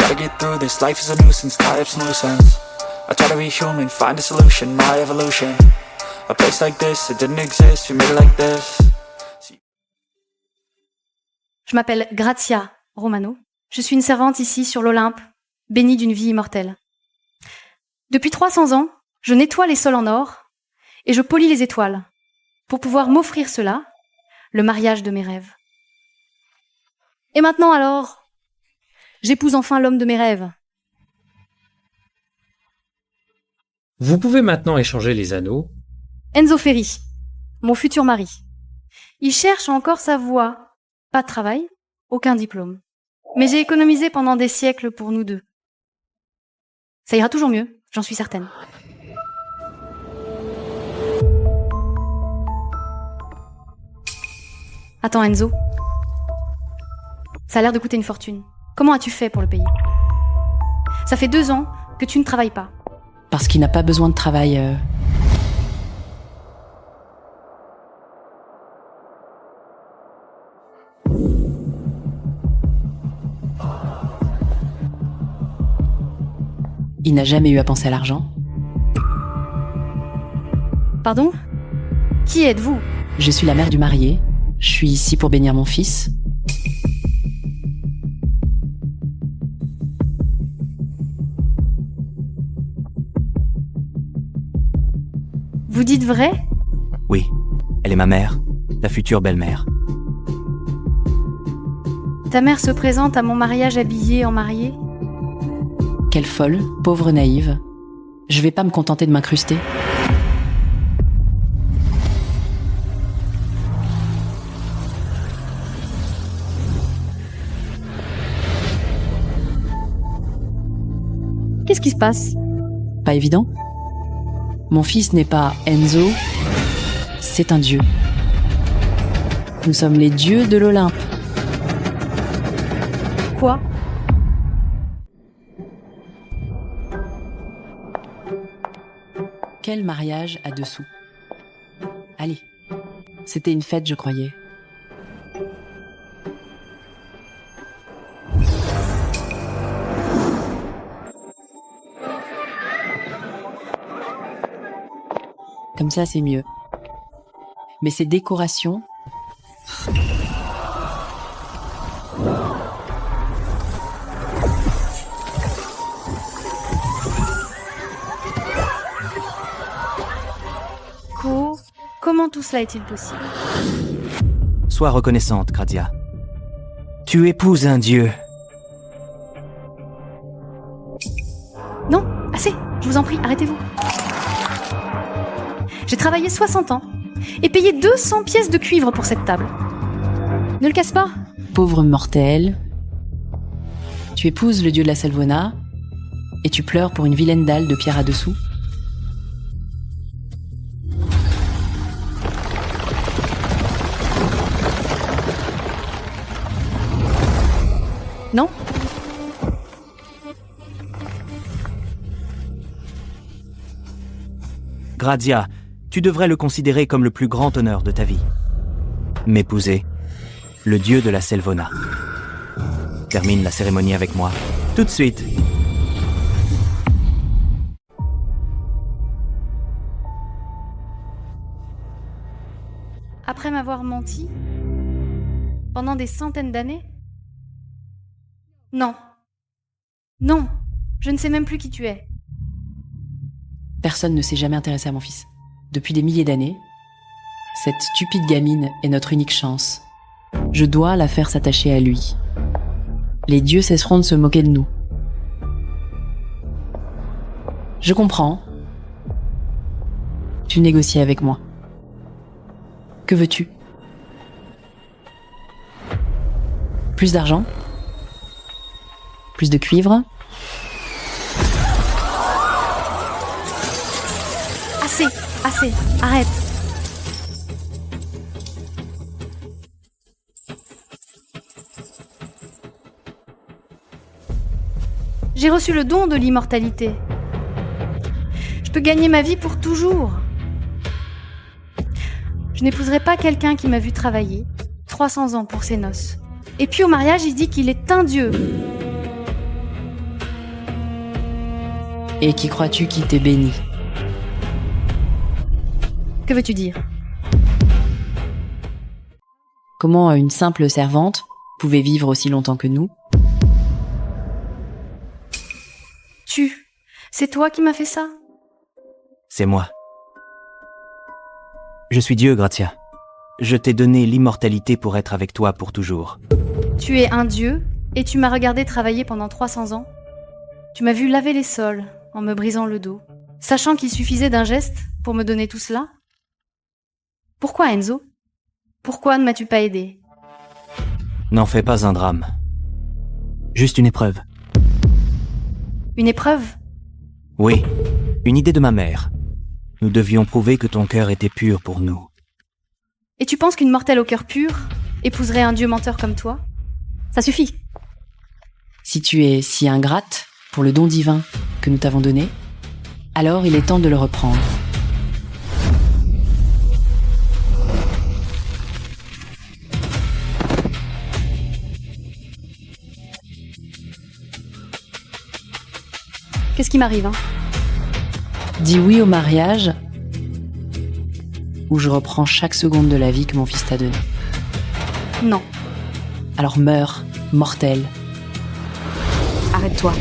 Gotta get through this, life is a nuisance, tie up some loose ends. I try to be human, find a solution, my evolution. A place like this, it didn't exist, we made it like this. Je m'appelle Grazia Romano. Je suis une servante ici sur l'Olympe, bénie d'une vie immortelle. Depuis 300 ans, je nettoie les sols en or et je polis les étoiles pour pouvoir m'offrir cela, le mariage de mes rêves. Et maintenant alors, j'épouse enfin l'homme de mes rêves. Vous pouvez maintenant échanger les anneaux. Enzo Ferri, mon futur mari. Il cherche encore sa voie. Pas de travail, aucun diplôme. Mais j'ai économisé pendant des siècles pour nous deux. Ça ira toujours mieux, j'en suis certaine. Attends Enzo. Ça a l'air de coûter une fortune. Comment as-tu fait pour le payer? Ça fait 2 ans que tu ne travailles pas. Parce qu'il n'a pas besoin de travail. Il n'a jamais eu à penser à l'argent. Pardon? Qui êtes-vous? Je suis la mère du marié. Je suis ici pour bénir mon fils. Vous dites vrai? Oui, elle est ma mère, ta future belle-mère. Ta mère se présente à mon mariage habillée en mariée? Quelle folle, pauvre naïve. Je vais pas me contenter de m'incruster. Qu'est-ce qui se passe? Pas évident. Mon fils n'est pas Enzo, c'est un dieu. Nous sommes les dieux de l'Olympe. Quoi? Quel mariage à dessous. Allez, c'était une fête, je croyais. Comme ça, c'est mieux. Mais ces décorations... Comment tout cela est-il possible? Sois reconnaissante, Grazia. Tu épouses un dieu. Non, assez, je vous en prie, arrêtez-vous. J'ai travaillé 60 ans et payé 200 pièces de cuivre pour cette table. Ne le casse pas. Pauvre mortel. Tu épouses le dieu de la Salvona et tu pleures pour une vilaine dalle de pierre à dessous. Non? Grazia, tu devrais le considérer comme le plus grand honneur de ta vie. M'épouser, le dieu de la Salvona. Termine la cérémonie avec moi, tout de suite. Après m'avoir menti? Pendant des centaines d'années? Non. Non, je ne sais même plus qui tu es. Personne ne s'est jamais intéressé à mon fils. Depuis des milliers d'années, cette stupide gamine est notre unique chance. Je dois la faire s'attacher à lui. Les dieux cesseront de se moquer de nous. Je comprends. Tu négocies avec moi. Que veux-tu? Plus d'argent? Plus de cuivre? Assez, arrête. J'ai reçu le don de l'immortalité. Je peux gagner ma vie pour toujours. Je n'épouserai pas quelqu'un qui m'a vu travailler 300 ans pour ses noces. Et puis au mariage, il dit qu'il est un dieu. Et qui crois-tu qui t'est béni? Que veux-tu dire? Comment une simple servante pouvait vivre aussi longtemps que nous? C'est toi qui m'as fait ça? C'est moi. Je suis Dieu, Grazia. Je t'ai donné l'immortalité pour être avec toi pour toujours. Tu es un dieu et tu m'as regardé travailler pendant 300 ans. Tu m'as vu laver les sols en me brisant le dos, sachant qu'il suffisait d'un geste pour me donner tout cela. Pourquoi, Enzo? Pourquoi ne m'as-tu pas aidé? N'en fais pas un drame. Juste une épreuve. Une épreuve? Oui, une idée de ma mère. Nous devions prouver que ton cœur était pur pour nous. Et tu penses qu'une mortelle au cœur pur épouserait un dieu menteur comme toi? Ça suffit. Si tu es si ingrate pour le don divin que nous t'avons donné, alors il est temps de le reprendre. Qu'est-ce qui m'arrive, hein? Dis oui au mariage, ou je reprends chaque seconde de la vie que mon fils t'a donnée. Non. Alors meurs, mortel. Arrête-toi.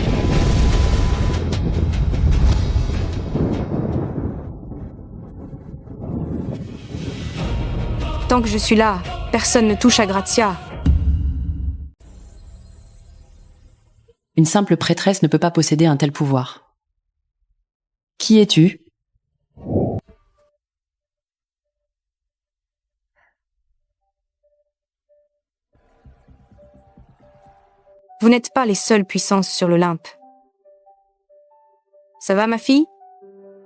Tant que je suis là, personne ne touche à Grazia. Une simple prêtresse ne peut pas posséder un tel pouvoir. Qui es-tu? Vous n'êtes pas les seules puissances sur l'Olympe. Ça va, ma fille?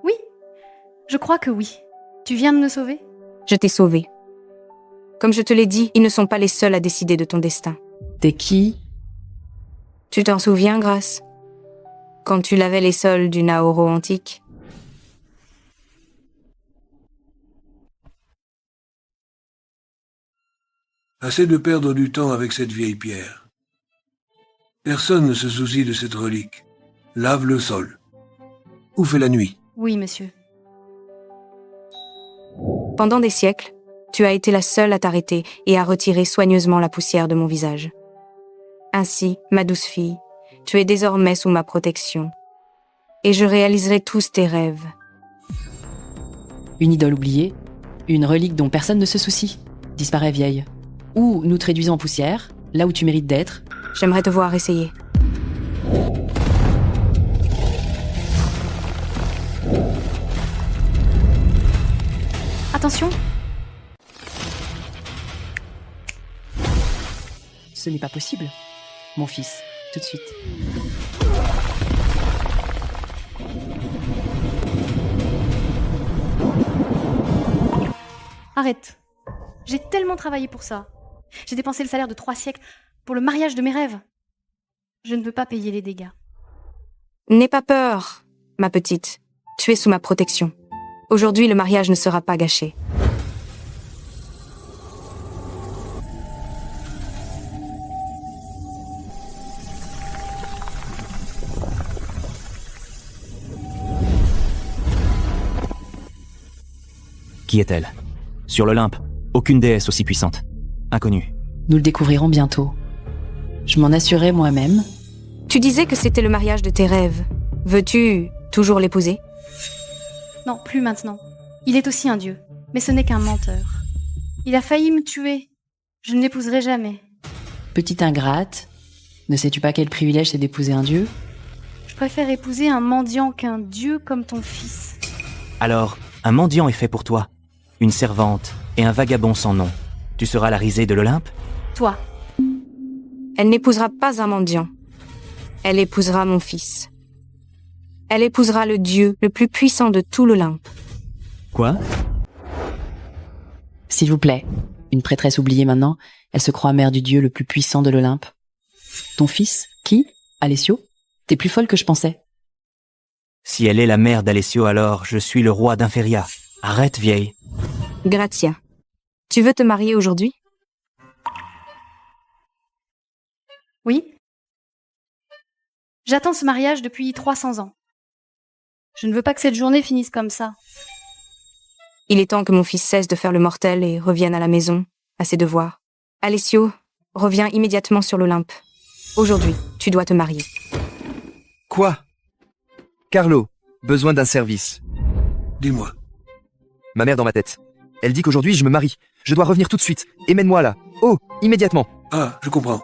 Oui, je crois que oui. Tu viens de me sauver? Je t'ai sauvée. Comme je te l'ai dit, ils ne sont pas les seuls à décider de ton destin. T'es qui? Tu t'en souviens, Grâce? Quand tu lavais les sols du Naoro antique? Assez de perdre du temps avec cette vieille pierre. Personne ne se soucie de cette relique. Lave le sol. Où fait la nuit? Oui, monsieur. Pendant des siècles, tu as été la seule à t'arrêter et à retirer soigneusement la poussière de mon visage. Ainsi, ma douce fille, tu es désormais sous ma protection. Et je réaliserai tous tes rêves. Une idole oubliée? Une relique dont personne ne se soucie? Disparaît vieille. Ou nous te réduisons en poussière, là où tu mérites d'être. J'aimerais te voir essayer. Attention! Ce n'est pas possible. Mon fils, tout de suite. Arrête. J'ai tellement travaillé pour ça. J'ai dépensé le salaire de 3 siècles pour le mariage de mes rêves. Je ne veux pas payer les dégâts. N'aie pas peur, ma petite. Tu es sous ma protection. Aujourd'hui, le mariage ne sera pas gâché. Qui est-elle? Sur l'Olympe, aucune déesse aussi puissante. Inconnue. Nous le découvrirons bientôt. Je m'en assurerai moi-même. Tu disais que c'était le mariage de tes rêves. Veux-tu toujours l'épouser? Non, plus maintenant. Il est aussi un dieu, mais ce n'est qu'un menteur. Il a failli me tuer. Je ne l'épouserai jamais. Petite ingrate, ne sais-tu pas quel privilège c'est d'épouser un dieu? Je préfère épouser un mendiant qu'un dieu comme ton fils. Alors, un mendiant est fait pour toi. Une servante et un vagabond sans nom. Tu seras la risée de l'Olympe? Toi, Elle n'épousera pas un mendiant. Elle épousera mon fils. Elle épousera le dieu le plus puissant de tout l'Olympe. Quoi? S'il vous plaît, une prêtresse oubliée maintenant, elle se croit mère du dieu le plus puissant de l'Olympe. Ton fils? Qui? Alessio? T'es plus folle que je pensais. Si elle est la mère d'Alessio, alors je suis le roi d'Inferia. Arrête, vieille. Grazia, tu veux te marier aujourd'hui? oui? J'attends ce mariage depuis 300 ans. Je ne veux pas que cette journée finisse comme ça. Il est temps que mon fils cesse de faire le mortel et revienne à la maison, à ses devoirs. Alessio, reviens immédiatement sur l'Olympe. Aujourd'hui, tu dois te marier. Quoi? Carlo, besoin d'un service. Dis-moi. Ma mère dans ma tête. Elle dit qu'aujourd'hui je me marie. Je dois revenir tout de suite. Et mène-moi là. Oh, immédiatement. Ah, je comprends.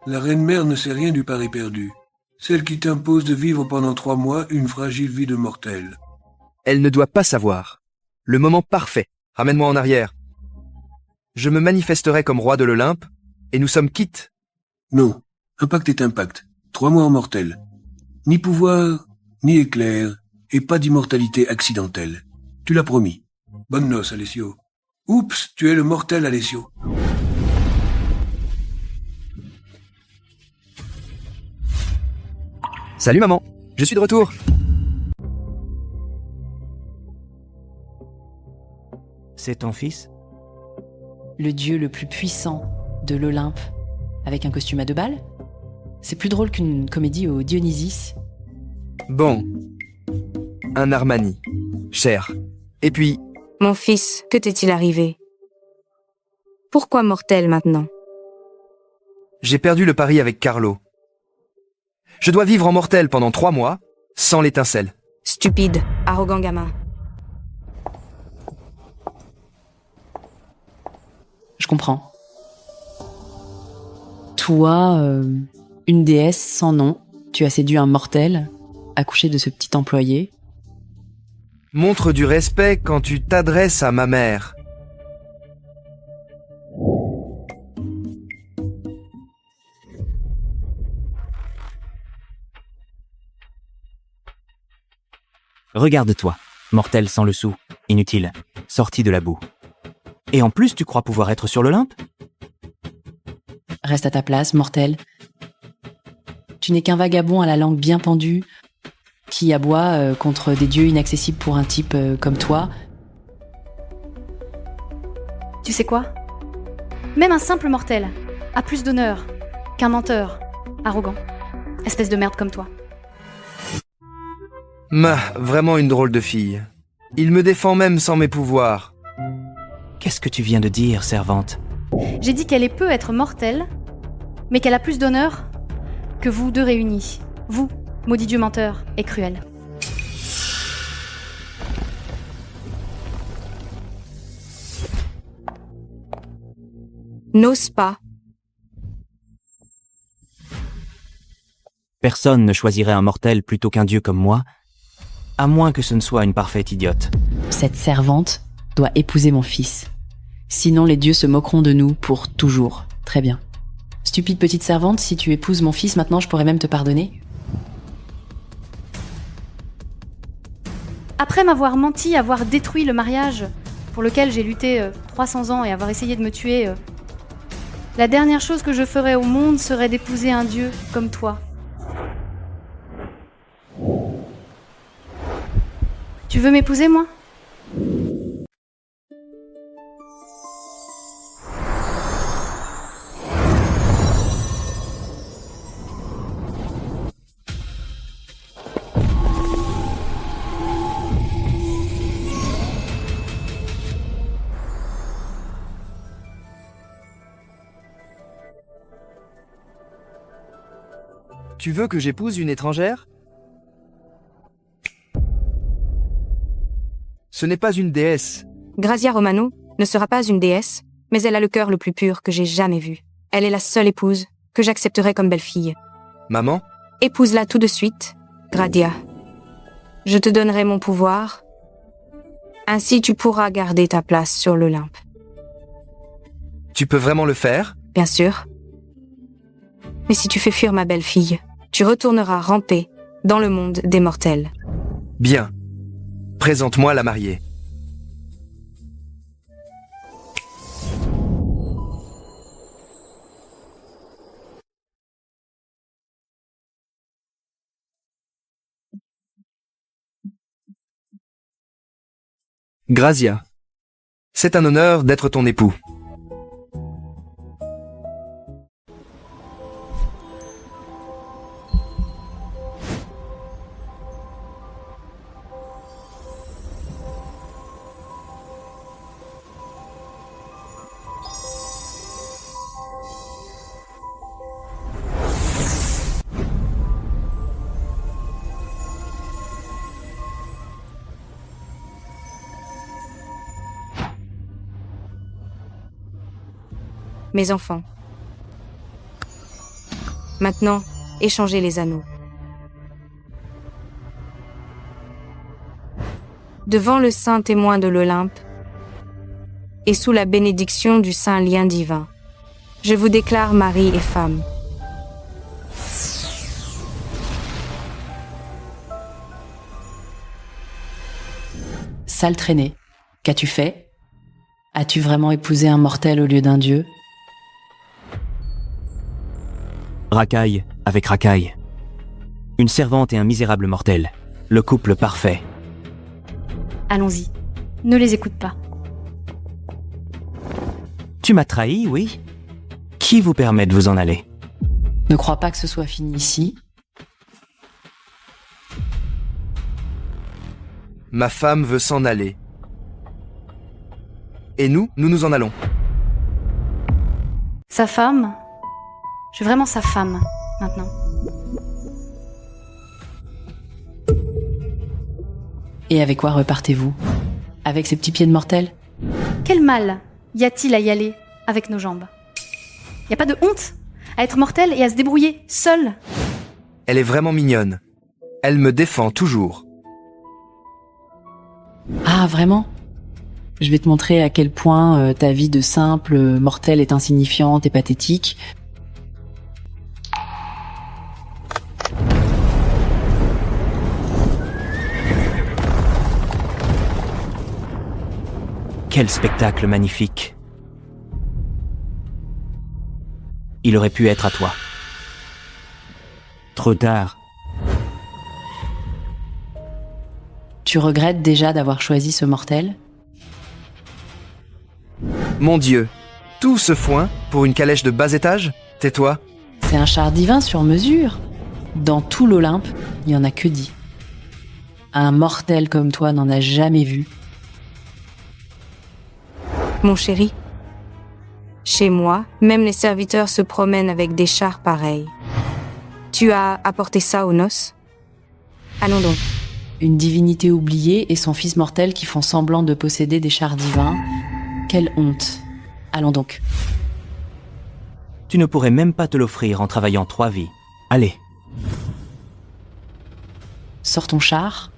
La reine-mère ne sait rien du pari perdu. Celle qui t'impose de vivre pendant 3 mois une fragile vie de mortel. Elle ne doit pas savoir. Le moment parfait. Ramène-moi en arrière. Je me manifesterai comme roi de l'Olympe, et nous sommes quittes. Non, un pacte est un pacte. 3 mois en mortel. Ni pouvoir, ni éclair, et pas d'immortalité accidentelle. Tu l'as promis. Bonne noce, Alessio. Oups, tu es le mortel, Alessio. Salut maman, je suis de retour. C'est ton fils? Le dieu le plus puissant de l'Olympe, avec un costume à 2 balles? C'est plus drôle qu'une comédie au Dionysus. Bon. Un Armani. Cher. Et puis, Mon fils, que t'est-il arrivé? Pourquoi mortel maintenant? j'ai perdu le pari avec Carlo. Je dois vivre en mortel pendant 3 mois, sans l'étincelle. Stupide, arrogant gamin. Je comprends. Toi, une déesse sans nom, tu as séduit un mortel, accouché de ce petit employé. Montre du respect quand tu t'adresses à ma mère. Regarde-toi, mortel sans le sou, inutile, sorti de la boue. Et en plus, tu crois pouvoir être sur l'Olympe? Reste à ta place, mortel. Tu n'es qu'un vagabond à la langue bien pendue, qui aboie contre des dieux inaccessibles pour un type comme toi. Tu sais quoi? Même un simple mortel a plus d'honneur qu'un menteur arrogant. Espèce de merde comme toi. Vraiment une drôle de fille. Il me défend même sans mes pouvoirs. Qu'est-ce que tu viens de dire, servante? J'ai dit qu'elle peut être mortelle, mais qu'elle a plus d'honneur que vous deux réunis. Vous, maudit dieu menteur et cruel. N'ose pas. Personne ne choisirait un mortel plutôt qu'un dieu comme moi, à moins que ce ne soit une parfaite idiote. Cette servante doit épouser mon fils. Sinon les dieux se moqueront de nous pour toujours. Très bien. Stupide petite servante, si tu épouses mon fils maintenant, je pourrais même te pardonner. Après m'avoir menti, avoir détruit le mariage pour lequel j'ai lutté 300 ans et avoir essayé de me tuer, la dernière chose que je ferais au monde serait d'épouser un dieu comme toi. Tu veux m'épouser, moi ? Tu veux que j'épouse une étrangère? Ce n'est pas une déesse. Grazia Romano ne sera pas une déesse, mais elle a le cœur le plus pur que j'ai jamais vu. Elle est la seule épouse que j'accepterai comme belle-fille. Maman? Épouse-la tout de suite, Gradia. Je te donnerai mon pouvoir. Ainsi tu pourras garder ta place sur l'Olympe. Tu peux vraiment le faire? Bien sûr. Mais si tu fais fuir ma belle-fille, tu retourneras ramper dans le monde des mortels. Bien. Présente-moi la mariée. Grazia, c'est un honneur d'être ton époux. mes enfants. Maintenant, échangez les anneaux. Devant le saint témoin de l'Olympe et sous la bénédiction du saint lien divin, je vous déclare mari et femme. Sale traînée. Qu'as-tu fait? As-tu vraiment épousé un mortel au lieu d'un dieu? Racaille avec racaille. Une servante et un misérable mortel. Le couple parfait. Allons-y. Ne les écoute pas. Tu m'as trahi, oui? Qui vous permet de vous en aller? Ne crois pas que ce soit fini ici. Ma femme veut s'en aller. Et nous nous en allons. Sa femme? Je suis vraiment sa femme, maintenant. Et avec quoi repartez-vous? Avec ces petits pieds de mortel? Quel mal y a-t-il à y aller avec nos jambes? Y a pas de honte à être mortel et à se débrouiller seul? Elle est vraiment mignonne. Elle me défend toujours. Ah, vraiment? Je vais te montrer à quel point ta vie de simple mortel est insignifiante et pathétique. Quel spectacle magnifique. Il aurait pu être à toi. Trop tard. Tu regrettes déjà d'avoir choisi ce mortel? Mon Dieu, tout ce foin pour une calèche de bas étage? Tais-toi. C'est un char divin sur mesure. Dans tout l'Olympe, il n'y en a que 10. Un mortel comme toi n'en a jamais vu. Mon chéri, chez moi, même les serviteurs se promènent avec des chars pareils. Tu as apporté ça aux noces? Allons donc. Une divinité oubliée et son fils mortel qui font semblant de posséder des chars divins. Quelle honte. Allons donc. Tu ne pourrais même pas te l'offrir en travaillant 3 vies. Allez. Sors ton char.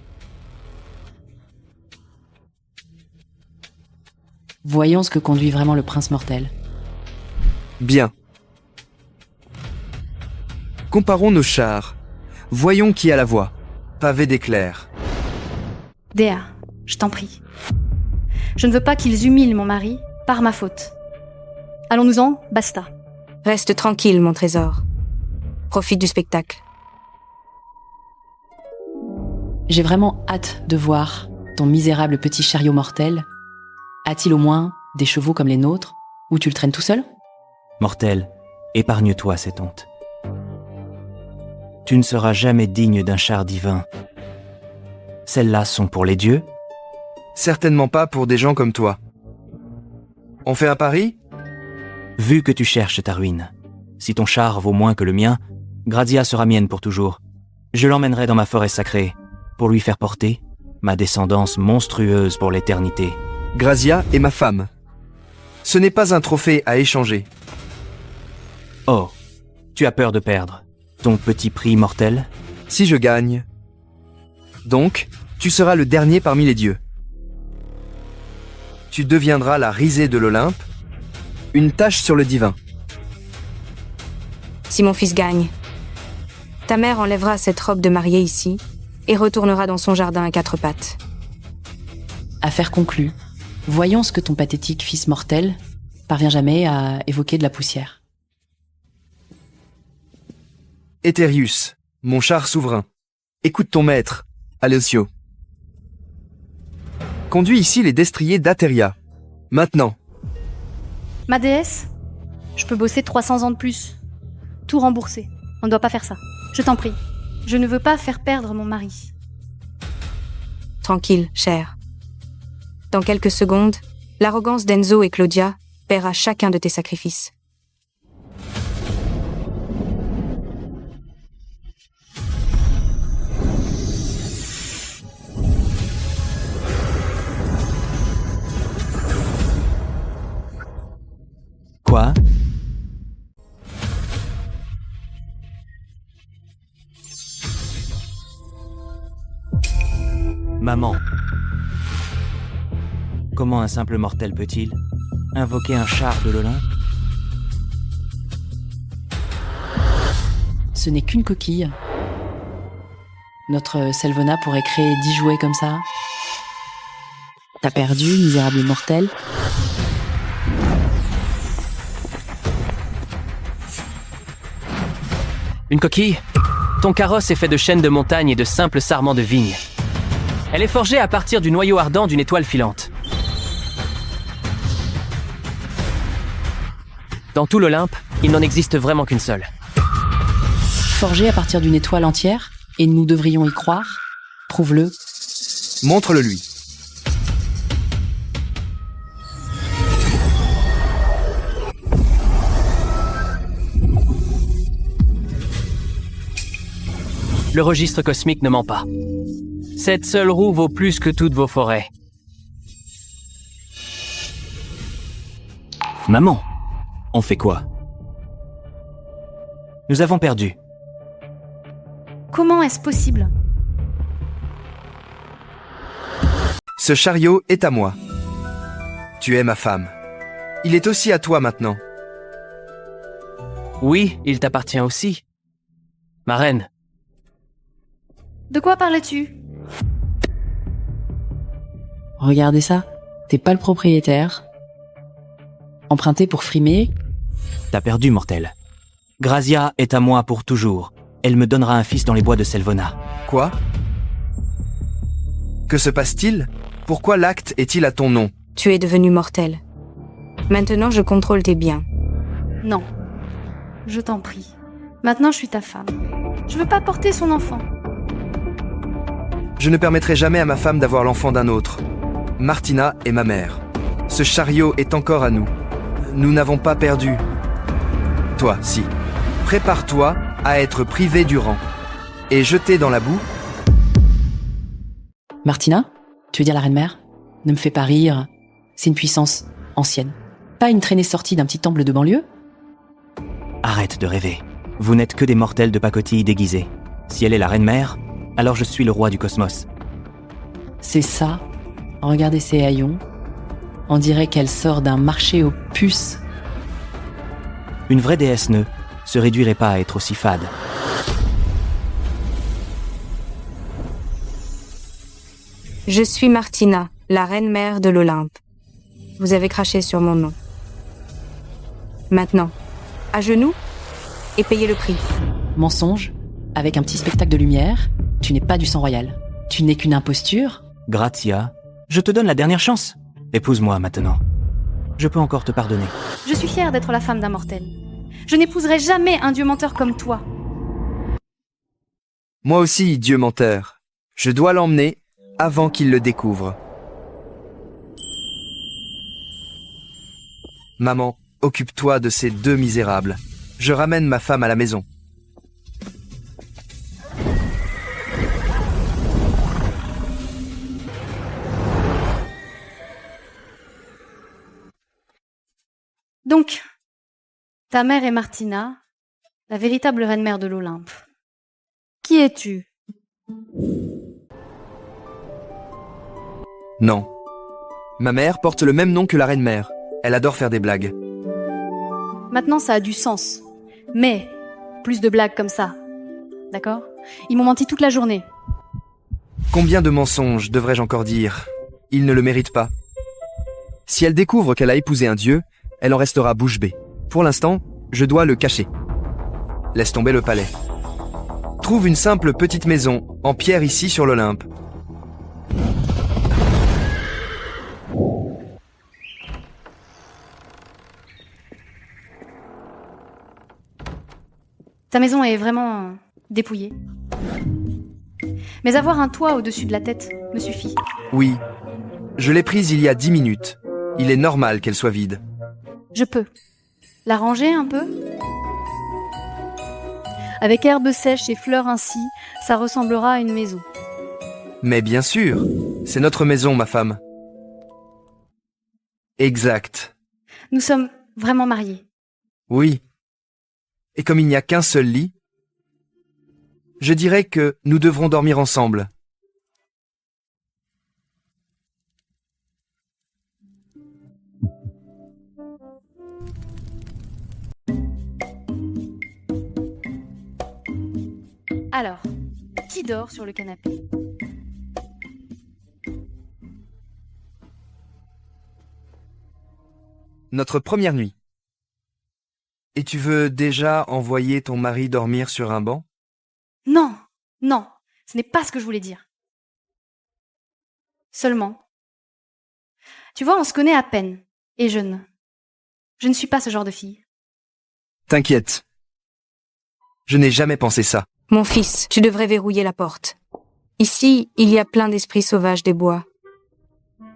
Voyons ce que conduit vraiment le prince mortel. Bien. Comparons nos chars. Voyons qui a la voix. Pavé d'éclairs. Déa, je t'en prie. Je ne veux pas qu'ils humilient mon mari par ma faute. Allons-nous-en, basta. Reste tranquille, mon trésor. Profite du spectacle. J'ai vraiment hâte de voir ton misérable petit chariot mortel. A-t-il au moins des chevaux comme les nôtres, ou tu le traînes tout seul? Mortel, épargne-toi cette honte. Tu ne seras jamais digne d'un char divin. Celles-là sont pour les dieux? Certainement pas pour des gens comme toi. On fait un pari? Vu que tu cherches ta ruine, si ton char vaut moins que le mien, Grazia sera mienne pour toujours. Je l'emmènerai dans ma forêt sacrée, pour lui faire porter ma descendance monstrueuse pour l'éternité. Grazia est ma femme. Ce n'est pas un trophée à échanger. Oh, tu as peur de perdre ton petit prix mortel? Si je gagne. Donc, tu seras le dernier parmi les dieux. Tu deviendras la risée de l'Olympe, une tache sur le divin. Si mon fils gagne, ta mère enlèvera cette robe de mariée ici et retournera dans son jardin à 4 pattes. Affaire conclue. Voyons ce que ton pathétique fils mortel parvient jamais à évoquer de la poussière. Étherius, mon char souverain, écoute ton maître, Alessio. Conduis ici les destriers d'Ateria. Maintenant. Ma déesse, je peux bosser 300 ans de plus. Tout rembourser. On ne doit pas faire ça. Je t'en prie. Je ne veux pas faire perdre mon mari. Tranquille, cher. Dans quelques secondes, l'arrogance d'Enzo et Claudia paiera chacun de tes sacrifices. Quoi? Maman. Comment un simple mortel peut-il invoquer un char de l'Olympe? Ce n'est qu'une coquille. Notre Selvona pourrait créer 10 jouets comme ça. T'as perdu, misérable mortel. Une coquille? Ton carrosse est fait de chaînes de montagne et de simples sarments de vigne. Elle est forgée à partir du noyau ardent d'une étoile filante. Dans tout l'Olympe, il n'en existe vraiment qu'une seule. Forgé à partir d'une étoile entière, et nous devrions y croire. Prouve-le. Montre-le lui. Le registre cosmique ne ment pas. Cette seule roue vaut plus que toutes vos forêts. Maman, on fait quoi? Nous avons perdu. Comment est-ce possible? Ce chariot est à moi. Tu es ma femme. Il est aussi à toi maintenant. Oui, il t'appartient aussi. Ma reine, De quoi parlais-tu? Regardez ça. T'es pas le propriétaire. Emprunté pour frimer. T'as perdu, mortel. Grazia est à moi pour toujours. Elle me donnera un fils dans les bois de Selvona. Quoi? Que se passe-t-il? Pourquoi l'acte est-il à ton nom? Tu es devenu mortel. Maintenant, je contrôle tes biens. Non. Je t'en prie. Maintenant, je suis ta femme. Je veux pas porter son enfant. Je ne permettrai jamais à ma femme d'avoir l'enfant d'un autre. Martina est ma mère. Ce chariot est encore à nous. Nous n'avons pas perdu. Toi, si. Prépare-toi à être privé du rang. Et jeté dans la boue. Martina? Tu veux dire la reine-mère? Ne me fais pas rire. C'est une puissance ancienne. Pas une traînée sortie d'un petit temple de banlieue? Arrête de rêver. Vous n'êtes que des mortels de pacotille déguisés. Si elle est la reine-mère, alors je suis le roi du cosmos. C'est ça. Regardez ses haillons. On dirait qu'elle sort d'un marché aux puces. Une vraie déesse ne se réduirait pas à être aussi fade. Je suis Martina, la reine-mère de l'Olympe. Vous avez craché sur mon nom. Maintenant, à genoux et payez le prix. Mensonge. Avec un petit spectacle de lumière. Tu n'es pas du sang royal. Tu n'es qu'une imposture. Grazia, je te donne la dernière chance. Épouse-moi maintenant. Je peux encore te pardonner. Je suis fière d'être la femme d'un mortel. Je n'épouserai jamais un dieu menteur comme toi. Moi aussi, Dieu menteur. Je dois l'emmener avant qu'il le découvre. Maman, occupe-toi de ces deux misérables. Je ramène ma femme à la maison. Donc, ta mère est Martina, la véritable reine-mère de l'Olympe. Qui es-tu? Non. Ma mère porte le même nom que la reine-mère. Elle adore faire des blagues. Maintenant, ça a du sens. Mais, plus de blagues comme ça. D'accord? Ils m'ont menti toute la journée. Combien de mensonges devrais-je encore dire? Ils ne le méritent pas. Si elle découvre qu'elle a épousé un dieu, elle en restera bouche bée. Pour l'instant, je dois le cacher. Laisse tomber le palais. Trouve une simple petite maison, en pierre ici sur l'Olympe. Ta maison est vraiment dépouillée. Mais avoir un toit au-dessus de la tête me suffit. Oui. Je l'ai prise il y a 10 minutes. Il est normal qu'elle soit vide. Je peux. La ranger un peu? Avec herbes sèches et fleurs ainsi, ça ressemblera à une maison. Mais bien sûr, c'est notre maison, ma femme. Exact. Nous sommes vraiment mariés. Oui. Et comme il n'y a qu'un seul lit, je dirais que nous devrons dormir ensemble. Alors, qui dort sur le canapé? Notre première nuit. Et tu veux déjà envoyer ton mari dormir sur un banc? Non, non, ce n'est pas ce que je voulais dire. Seulement. Tu vois, on se connaît à peine. Et je ne suis pas ce genre de fille. T'inquiète. Je n'ai jamais pensé ça. Mon fils, tu devrais verrouiller la porte. Ici, il y a plein d'esprits sauvages des bois.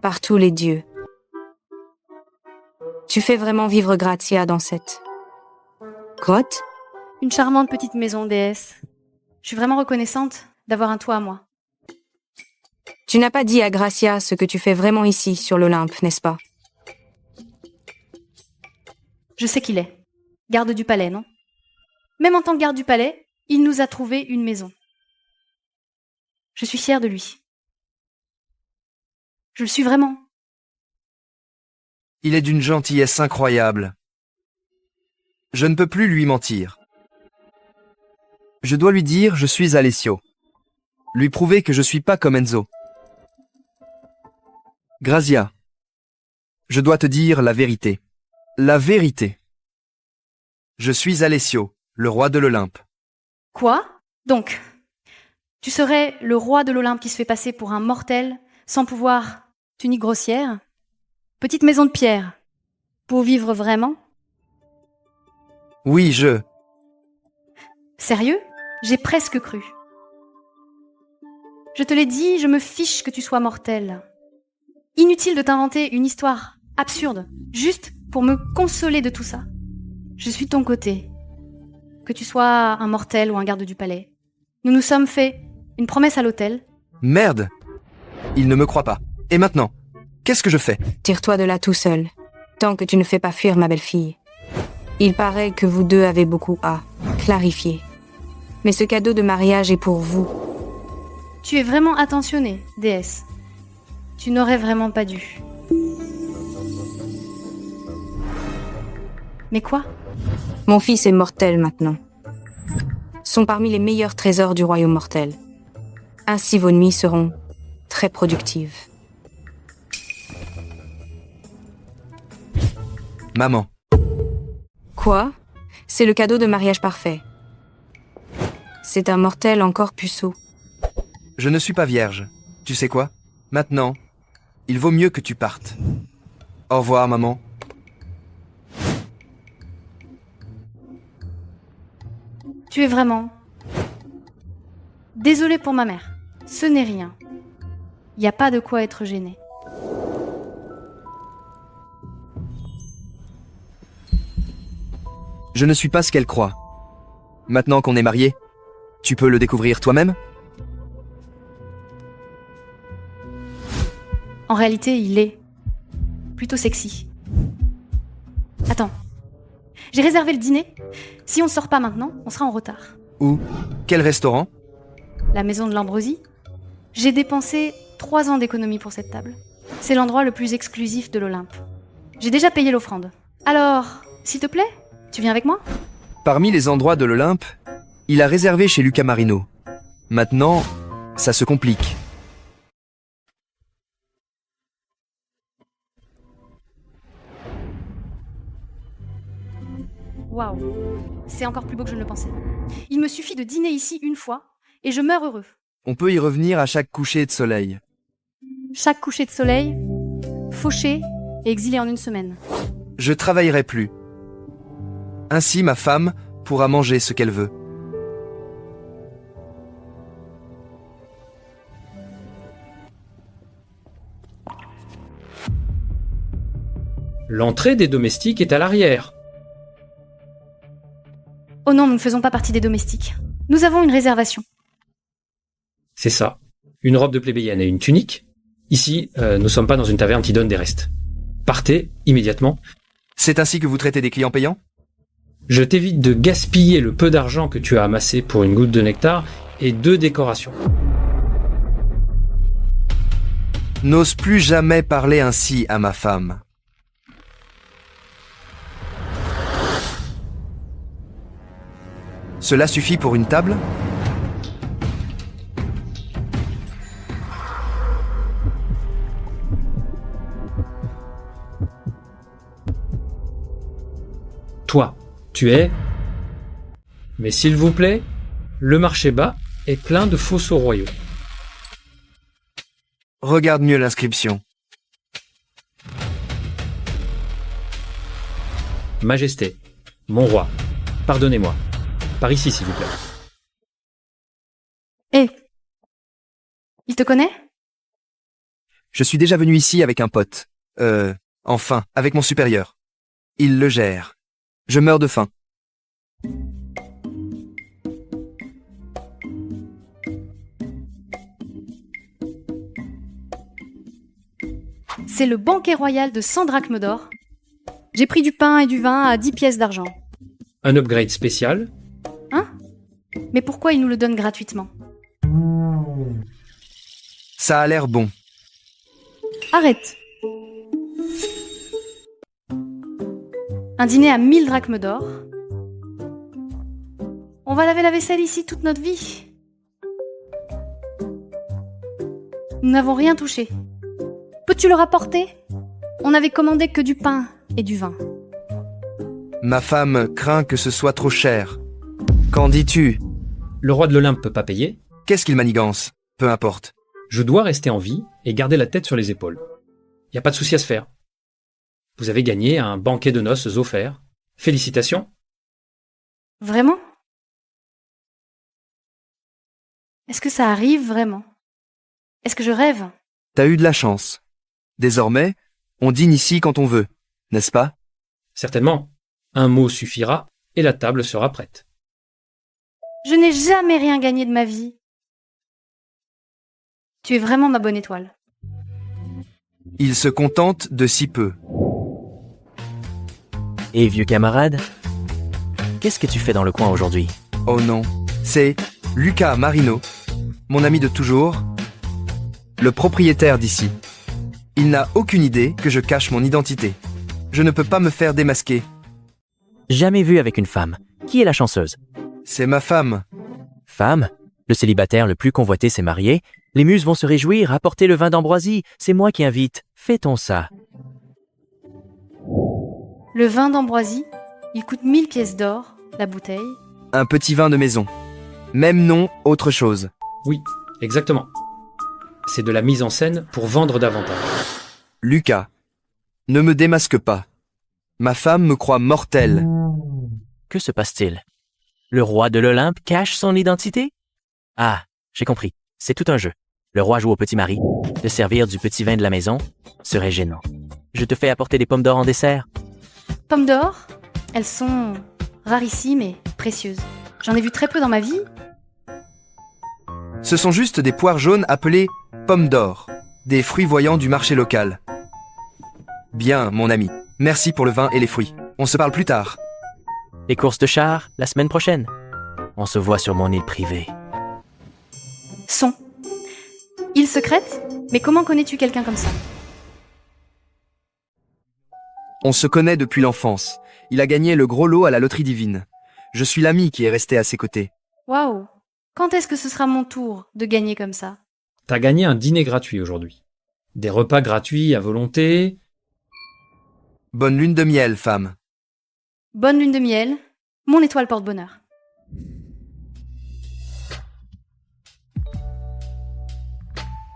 Partout les dieux. Tu fais vraiment vivre Grazia dans cette grotte? Une charmante petite maison, déesse. Je suis vraiment reconnaissante d'avoir un toit à moi. Tu n'as pas dit à Grazia ce que tu fais vraiment ici, sur l'Olympe, n'est-ce pas? Je sais qu'il est. Garde du palais, non? Même en tant que garde du palais, il nous a trouvé une maison. Je suis fière de lui. Je le suis vraiment. Il est d'une gentillesse incroyable. Je ne peux plus lui mentir. Je dois lui dire je suis Alessio. Lui prouver que je suis pas comme Enzo. Grazia, je dois te dire la vérité. La vérité. Je suis Alessio, le roi de l'Olympe. Quoi? Donc, tu serais le roi de l'Olympe qui se fait passer pour un mortel, sans pouvoir, tunique grossière, petite maison de pierre, pour vivre vraiment? Oui, Sérieux? J'ai presque cru. Je te l'ai dit, je me fiche que tu sois mortel. Inutile de t'inventer une histoire absurde, juste pour me consoler de tout ça. Je suis de ton côté. Que tu sois un mortel ou un garde du palais. Nous nous sommes fait une promesse à l'hôtel. Merde! Il ne me croit pas. Et maintenant, qu'est-ce que je fais? Tire-toi de là tout seul, tant que tu ne fais pas fuir ma belle-fille. Il paraît que vous deux avez beaucoup à clarifier. Mais ce cadeau de mariage est pour vous. Tu es vraiment attentionnée, déesse. Tu n'aurais vraiment pas dû. Mais quoi? Mon fils est mortel maintenant. Sont parmi les meilleurs trésors du royaume mortel. Ainsi vos nuits seront très productives. Maman. Quoi? C'est le cadeau de mariage parfait. C'est un mortel encore puceau. Je ne suis pas vierge. Tu sais quoi? Maintenant, il vaut mieux que tu partes. Au revoir, maman. Tu es vraiment... Désolée pour ma mère. Ce n'est rien. Il n'y a pas de quoi être gêné. Je ne suis pas ce qu'elle croit. Maintenant qu'on est mariés, tu peux le découvrir toi-même? En réalité, il est plutôt sexy. Attends. J'ai réservé le dîner. Si on ne sort pas maintenant, on sera en retard. Où? Quel restaurant? La maison de l'Ambroisie. J'ai dépensé 3 ans d'économie pour cette table. C'est l'endroit le plus exclusif de l'Olympe. J'ai déjà payé l'offrande. Alors, s'il te plaît, tu viens avec moi? Parmi les endroits de l'Olympe, il a réservé chez Luca Marino. Maintenant, ça se complique. Waouh, c'est encore plus beau que je ne le pensais. Il me suffit de dîner ici une fois et je meurs heureux. On peut y revenir à chaque coucher de soleil. Chaque coucher de soleil, fauché et exilé en une semaine. Je travaillerai plus. Ainsi, ma femme pourra manger ce qu'elle veut. L'entrée des domestiques est à l'arrière. Oh non, nous ne faisons pas partie des domestiques. Nous avons une réservation. C'est ça. Une robe de plébéienne et une tunique. Ici, nous sommes pas dans une taverne qui donne des restes. Partez, immédiatement. C'est ainsi que vous traitez des clients payants? Je t'évite de gaspiller le peu d'argent que tu as amassé pour une goutte de nectar et 2 décorations. N'ose plus jamais parler ainsi à ma femme. Cela suffit pour une table? Tu es... Mais s'il vous plaît, le marché bas est plein de fossaux royaux. Regarde mieux l'inscription. Majesté, mon roi, pardonnez-moi. Par ici, s'il vous plaît. Hé, il te connaît? Je suis déjà venu ici avec un pote. Enfin, avec mon supérieur. Il le gère. Je meurs de faim. C'est le banquet royal de 100 drachmes d'or. J'ai pris du pain et du vin à 10 pièces d'argent. Un upgrade spécial. Hein? Mais pourquoi il nous le donne gratuitement? Ça a l'air bon. Arrête! Un dîner à 1000 drachmes d'or. On va laver la vaisselle ici toute notre vie. Nous n'avons rien touché. Peux-tu le rapporter? On n'avait commandé que du pain et du vin. Ma femme craint que ce soit trop cher. Qu'en dis-tu? Le roi de l'Olympe peut pas payer. Qu'est-ce qu'il manigance? Peu importe. Je dois rester en vie et garder la tête sur les épaules. Y a pas de souci à se faire. Vous avez gagné un banquet de noces offert. Félicitations. Vraiment? Est-ce que ça arrive vraiment? Est-ce que je rêve? T'as eu de la chance. Désormais, on dîne ici quand on veut, n'est-ce pas? Certainement. Un mot suffira et la table sera prête. Je n'ai jamais rien gagné de ma vie. Tu es vraiment ma bonne étoile. Il se contente de si peu. Et vieux camarade, qu'est-ce que tu fais dans le coin aujourd'hui? Oh non, c'est Luca Marino, mon ami de toujours, le propriétaire d'ici. Il n'a aucune idée que je cache mon identité. Je ne peux pas me faire démasquer. Jamais vu avec une femme. Qui est la chanceuse? C'est ma femme. Femme? Le célibataire le plus convoité s'est marié. Les muses vont se réjouir, apporter le vin d'ambroisie. C'est moi qui invite. Fait-on ça? Le vin d'ambroisie, il coûte 1000 pièces d'or, la bouteille. Un petit vin de maison. Même nom, autre chose. Oui, exactement. C'est de la mise en scène pour vendre davantage. Lucas, ne me démasque pas. Ma femme me croit mortelle. Que se passe-t-il? Le roi de l'Olympe cache son identité? Ah, j'ai compris. C'est tout un jeu. Le roi joue au petit mari. De servir du petit vin de la maison serait gênant. Je te fais apporter des pommes d'or en dessert. Pommes d'or, elles sont rarissimes et précieuses. J'en ai vu très peu dans ma vie. Ce sont juste des poires jaunes appelées pommes d'or, des fruits voyants du marché local. Bien, mon ami. Merci pour le vin et les fruits. On se parle plus tard. Les courses de chars, la semaine prochaine. On se voit sur mon île privée. Son. Île secrète? Mais comment connais-tu quelqu'un comme ça? On se connaît depuis l'enfance. Il a gagné le gros lot à la loterie divine. Je suis l'ami qui est resté à ses côtés. Waouh! Quand est-ce que ce sera mon tour de gagner comme ça? T'as gagné un dîner gratuit aujourd'hui. Des repas gratuits à volonté. Bonne lune de miel, femme. Bonne lune de miel, mon étoile porte-bonheur.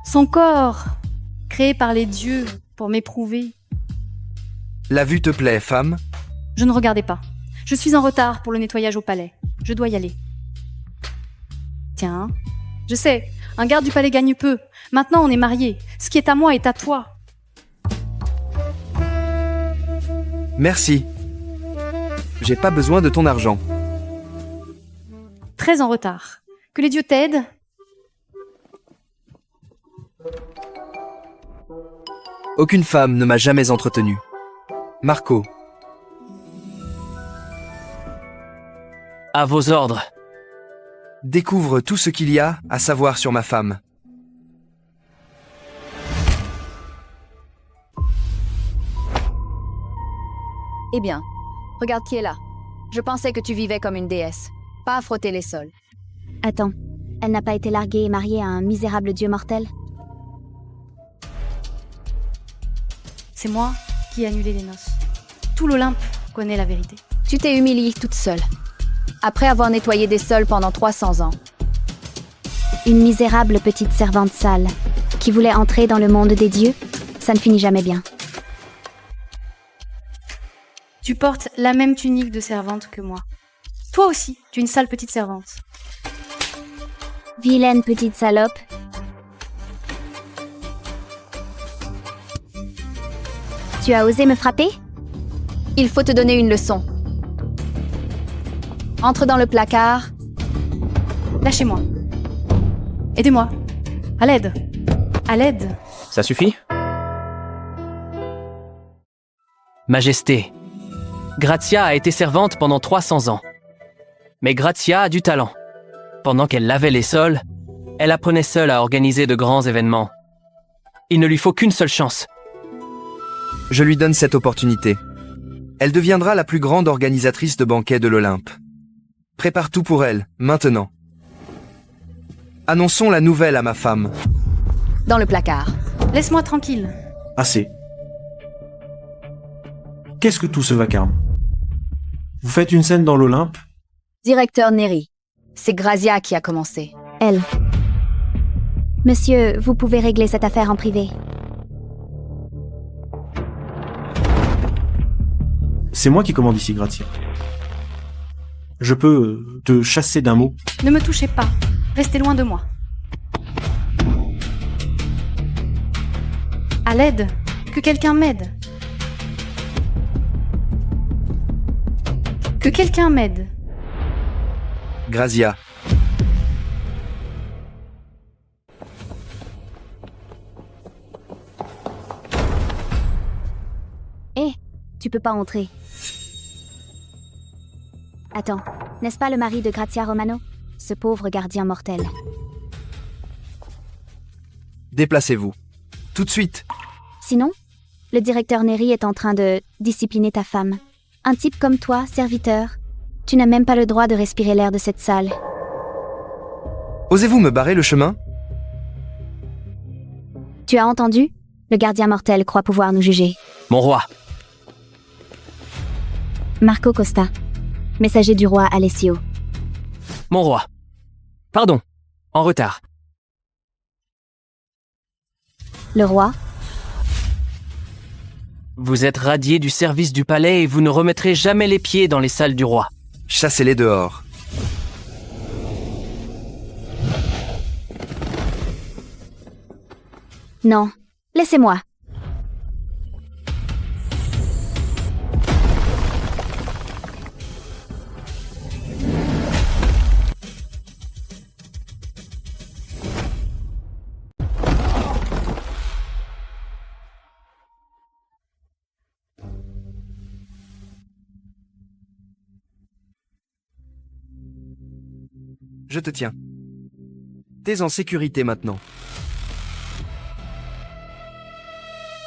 Son corps, créé par les dieux pour m'éprouver. La vue te plaît, femme? Je ne regardais pas. Je suis en retard pour le nettoyage au palais. Je dois y aller. Tiens, je sais, un garde du palais gagne peu. Maintenant, on est mariés. Ce qui est à moi est à toi. Merci. J'ai pas besoin de ton argent. Très en retard. Que les dieux t'aident. Aucune femme ne m'a jamais entretenu. Marco. À vos ordres. Découvre tout ce qu'il y a à savoir sur ma femme. Eh bien, regarde qui est là. Je pensais que tu vivais comme une déesse, pas à frotter les sols. Attends, elle n'a pas été larguée et mariée à un misérable dieu mortel? C'est moi qui ai annulé les noces. Tout l'Olympe connaît la vérité. Tu t'es humiliée toute seule. Après avoir nettoyé des sols pendant 300 ans. Une misérable petite servante sale qui voulait entrer dans le monde des dieux, ça ne finit jamais bien. Tu portes la même tunique de servante que moi. Toi aussi, tu es une sale petite servante. Vilaine petite salope. Tu as osé me frapper? Il faut te donner une leçon. Entre dans le placard. Lâchez-moi. Aidez-moi. À l'aide. À l'aide. Ça suffit? Majesté, Grazia a été servante pendant 300 ans. Mais Grazia a du talent. Pendant qu'elle lavait les sols, elle apprenait seule à organiser de grands événements. Il ne lui faut qu'une seule chance. Je lui donne cette opportunité. Elle deviendra la plus grande organisatrice de banquets de l'Olympe. Prépare tout pour elle, maintenant. Annonçons la nouvelle à ma femme. Dans le placard. Laisse-moi tranquille. Assez. Qu'est-ce que tout ce vacarme? Vous faites une scène dans l'Olympe? Directeur Neri. C'est Grazia qui a commencé. Elle. Monsieur, vous pouvez régler cette affaire en privé. C'est moi qui commande ici, Grazia. Je peux te chasser d'un mot. Ne me touchez pas. Restez loin de moi. À l'aide. Que quelqu'un m'aide. Que quelqu'un m'aide. Grazia. Hé, tu peux pas entrer. Attends, n'est-ce pas le mari de Grazia Romano? Ce pauvre gardien mortel. Déplacez-vous. Tout de suite. Sinon, le directeur Neri est en train de discipliner ta femme. Un type comme toi, serviteur, tu n'as même pas le droit de respirer l'air de cette salle. Osez-vous me barrer le chemin? Tu as entendu? Le gardien mortel croit pouvoir nous juger. Mon roi. Marco Costa, messager du roi Alessio. Mon roi. Pardon, en retard. Le roi? Vous êtes radié du service du palais et vous ne remettrez jamais les pieds dans les salles du roi. Chassez-les dehors. Non, laissez-moi. Je te tiens. T'es en sécurité maintenant.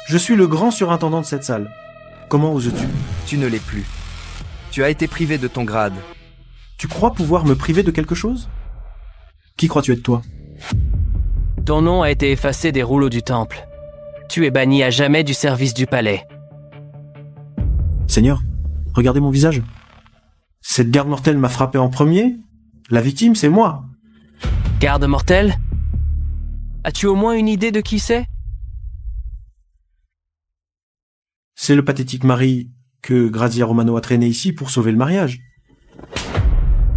Je suis le grand surintendant de cette salle. Comment oses-tu? Tu ne l'es plus. Tu as été privé de ton grade. Tu crois pouvoir me priver de quelque chose? Qui crois-tu être toi? Ton nom a été effacé des rouleaux du temple. Tu es banni à jamais du service du palais. Seigneur, regardez mon visage. Cette garde mortelle m'a frappé en premier. La victime, c'est moi. Garde mortelle? As-tu au moins une idée de qui c'est? C'est le pathétique mari que Grazia Romano a traîné ici pour sauver le mariage.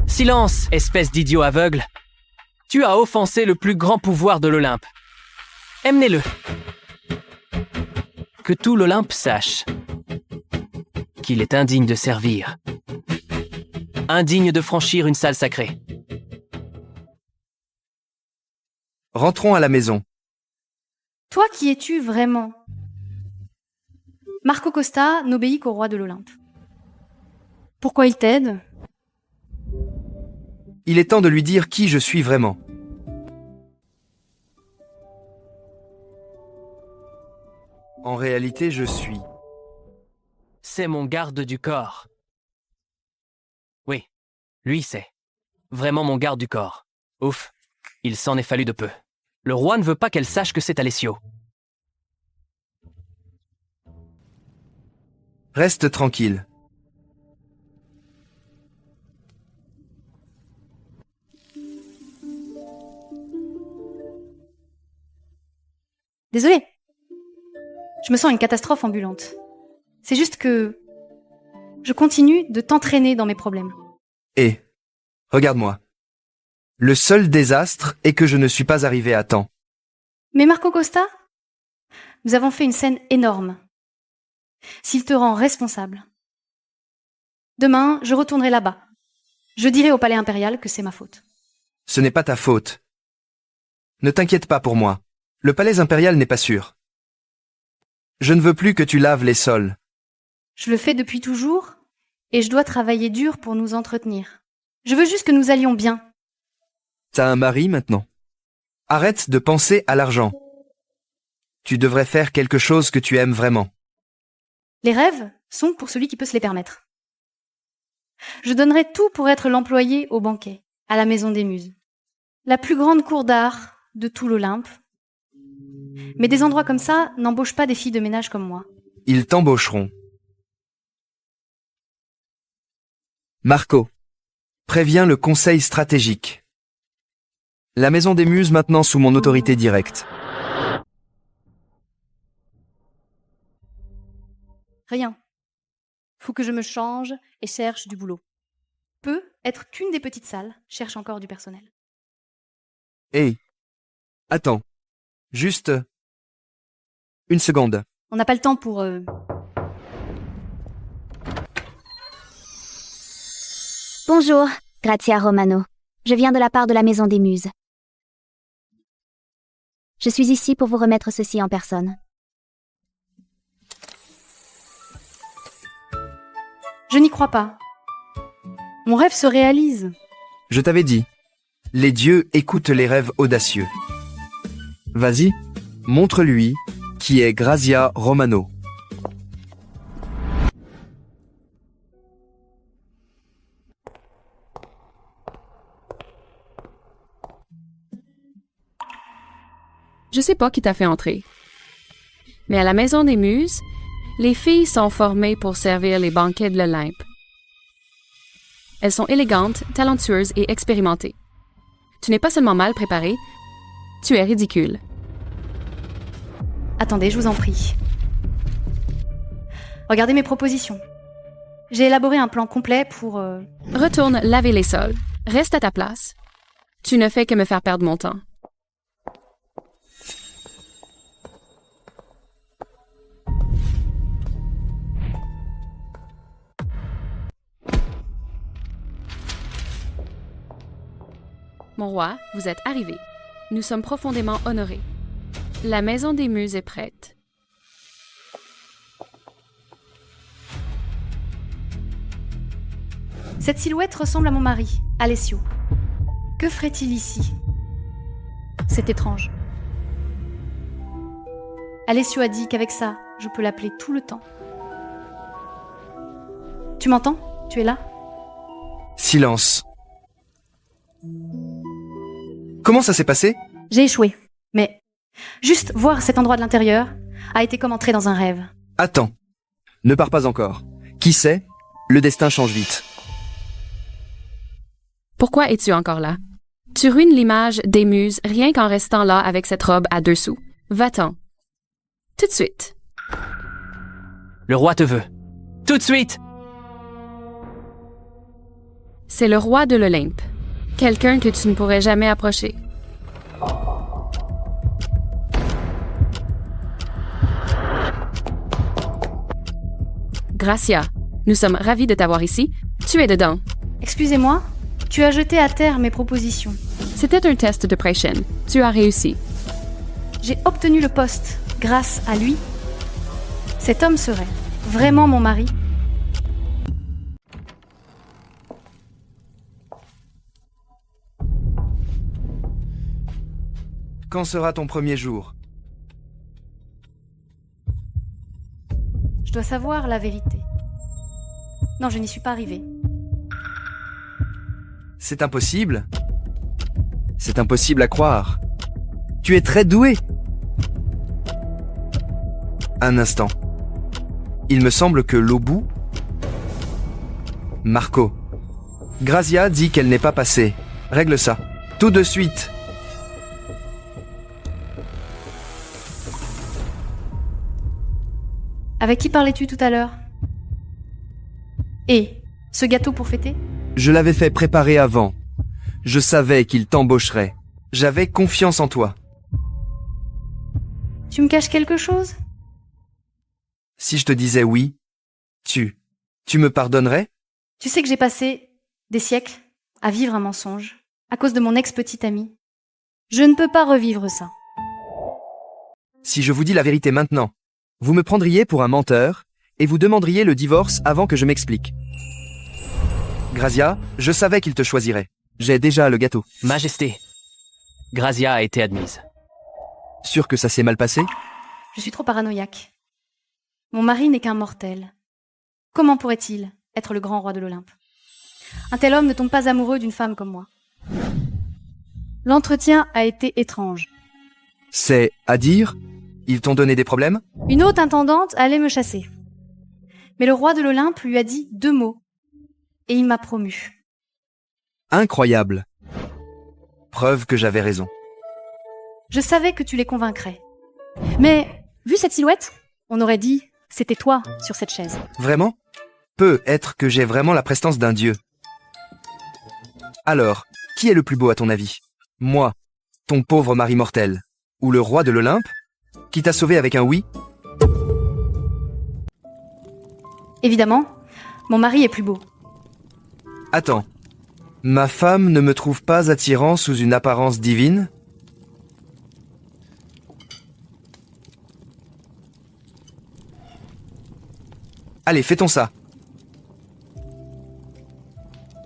Silence, espèce d'idiot aveugle. Tu as offensé le plus grand pouvoir de l'Olympe. Emmenez-le. Que tout l'Olympe sache qu'il est indigne de servir. Indigne de franchir une salle sacrée. Rentrons à la maison. Toi, qui es-tu vraiment? Marco Costa n'obéit qu'au roi de l'Olympe. Pourquoi il t'aide? Il est temps de lui dire qui je suis vraiment. En réalité, je suis... C'est mon garde du corps. Oui, lui c'est. Vraiment mon garde du corps. Ouf, il s'en est fallu de peu. Le roi ne veut pas qu'elle sache que c'est Alessio. Reste tranquille. Désolée. Je me sens une catastrophe ambulante. C'est juste que je continue de t'entraîner dans mes problèmes. Et, regarde-moi. Le seul désastre est que je ne suis pas arrivé à temps. Mais Marco Costa, nous avons fait une scène énorme. S'il te rend responsable, demain, je retournerai là-bas. Je dirai au palais impérial que c'est ma faute. Ce n'est pas ta faute. Ne t'inquiète pas pour moi. Le palais impérial n'est pas sûr. Je ne veux plus que tu laves les sols. Je le fais depuis toujours et je dois travailler dur pour nous entretenir. Je veux juste que nous allions bien. T'as un mari maintenant. Arrête de penser à l'argent. Tu devrais faire quelque chose que tu aimes vraiment. Les rêves sont pour celui qui peut se les permettre. Je donnerais tout pour être l'employé au banquet, à la Maison des Muses. La plus grande cour d'art de tout l'Olympe. Mais des endroits comme ça n'embauchent pas des filles de ménage comme moi. Ils t'embaucheront. Marco, préviens le conseil stratégique. La Maison des Muses maintenant sous mon autorité directe. Rien. Faut que je me change et cherche du boulot. Peut être qu'une des petites salles cherche encore du personnel. Hey, attends. Juste une seconde. On n'a pas le temps pour... Bonjour, Grazia Romano. Je viens de la part de la Maison des Muses. Je suis ici pour vous remettre ceci en personne. Je n'y crois pas. Mon rêve se réalise. Je t'avais dit, les dieux écoutent les rêves audacieux. Vas-y, montre-lui qui est Grazia Romano. Je sais pas qui t'a fait entrer. Mais à la Maison des Muses, les filles sont formées pour servir les banquets de l'Olympe. Elles sont élégantes, talentueuses et expérimentées. Tu n'es pas seulement mal préparée, tu es ridicule. Attendez, je vous en prie. Regardez mes propositions. J'ai élaboré un plan complet pour... Retourne laver les sols. Reste à ta place. Tu ne fais que me faire perdre mon temps. Mon roi, vous êtes arrivé. Nous sommes profondément honorés. La Maison des Muses est prête. Cette silhouette ressemble à mon mari, Alessio. Que ferait-il ici? C'est étrange. Alessio a dit qu'avec ça, je peux l'appeler tout le temps. Tu m'entends? Tu es là? Silence. Comment ça s'est passé? J'ai échoué, mais juste voir cet endroit de l'intérieur a été comme entrer dans un rêve. Attends, ne pars pas encore. Qui sait, le destin change vite. Pourquoi es-tu encore là? Tu ruines l'image des Muses rien qu'en restant là avec cette robe à 2 sous. Va-t'en. Tout de suite. Le roi te veut. Tout de suite! C'est le roi de l'Olympe. Quelqu'un que tu ne pourrais jamais approcher. Grazia, nous sommes ravis de t'avoir ici. Tu es dedans. Excusez-moi, tu as jeté à terre mes propositions. C'était un test de pression. Tu as réussi. J'ai obtenu le poste grâce à lui. Cet homme serait vraiment mon mari. Quand sera ton premier jour? Je dois savoir la vérité. Non, je n'y suis pas arrivée. C'est impossible. C'est impossible à croire. Tu es très doué. Un instant. Il me semble que l'obus... Marco. Grazia dit qu'elle n'est pas passée. Règle ça. Tout de suite. Avec qui parlais-tu tout à l'heure? Et ce gâteau pour fêter? Je l'avais fait préparer avant. Je savais qu'il t'embaucherait. J'avais confiance en toi. Tu me caches quelque chose? Si je te disais oui, tu me pardonnerais? Tu sais que j'ai passé des siècles à vivre un mensonge à cause de mon ex-petite amie. Je ne peux pas revivre ça. Si je vous dis la vérité maintenant, vous me prendriez pour un menteur et vous demanderiez le divorce avant que je m'explique. Grazia, je savais qu'il te choisirait. J'ai déjà le gâteau. Majesté, Grazia a été admise. Sûr que ça s'est mal passé? Je suis trop paranoïaque. Mon mari n'est qu'un mortel. Comment pourrait-il être le grand roi de l'Olympe? Un tel homme ne tombe pas amoureux d'une femme comme moi. L'entretien a été étrange. C'est à dire? Ils t'ont donné des problèmes? Une haute intendante allait me chasser. Mais le roi de l'Olympe lui a dit 2 mots. Et il m'a promu. Incroyable. Preuve que j'avais raison. Je savais que tu les convaincrais. Mais, vu cette silhouette, on aurait dit c'était toi sur cette chaise. Vraiment? Peut être que j'ai vraiment la prestance d'un dieu. Alors, qui est le plus beau à ton avis? Moi, ton pauvre mari mortel, ou le roi de l'Olympe, qui t'a sauvé avec un oui? Évidemment, mon mari est plus beau. Attends, ma femme ne me trouve pas attirant sous une apparence divine? Allez, fais-ton ça.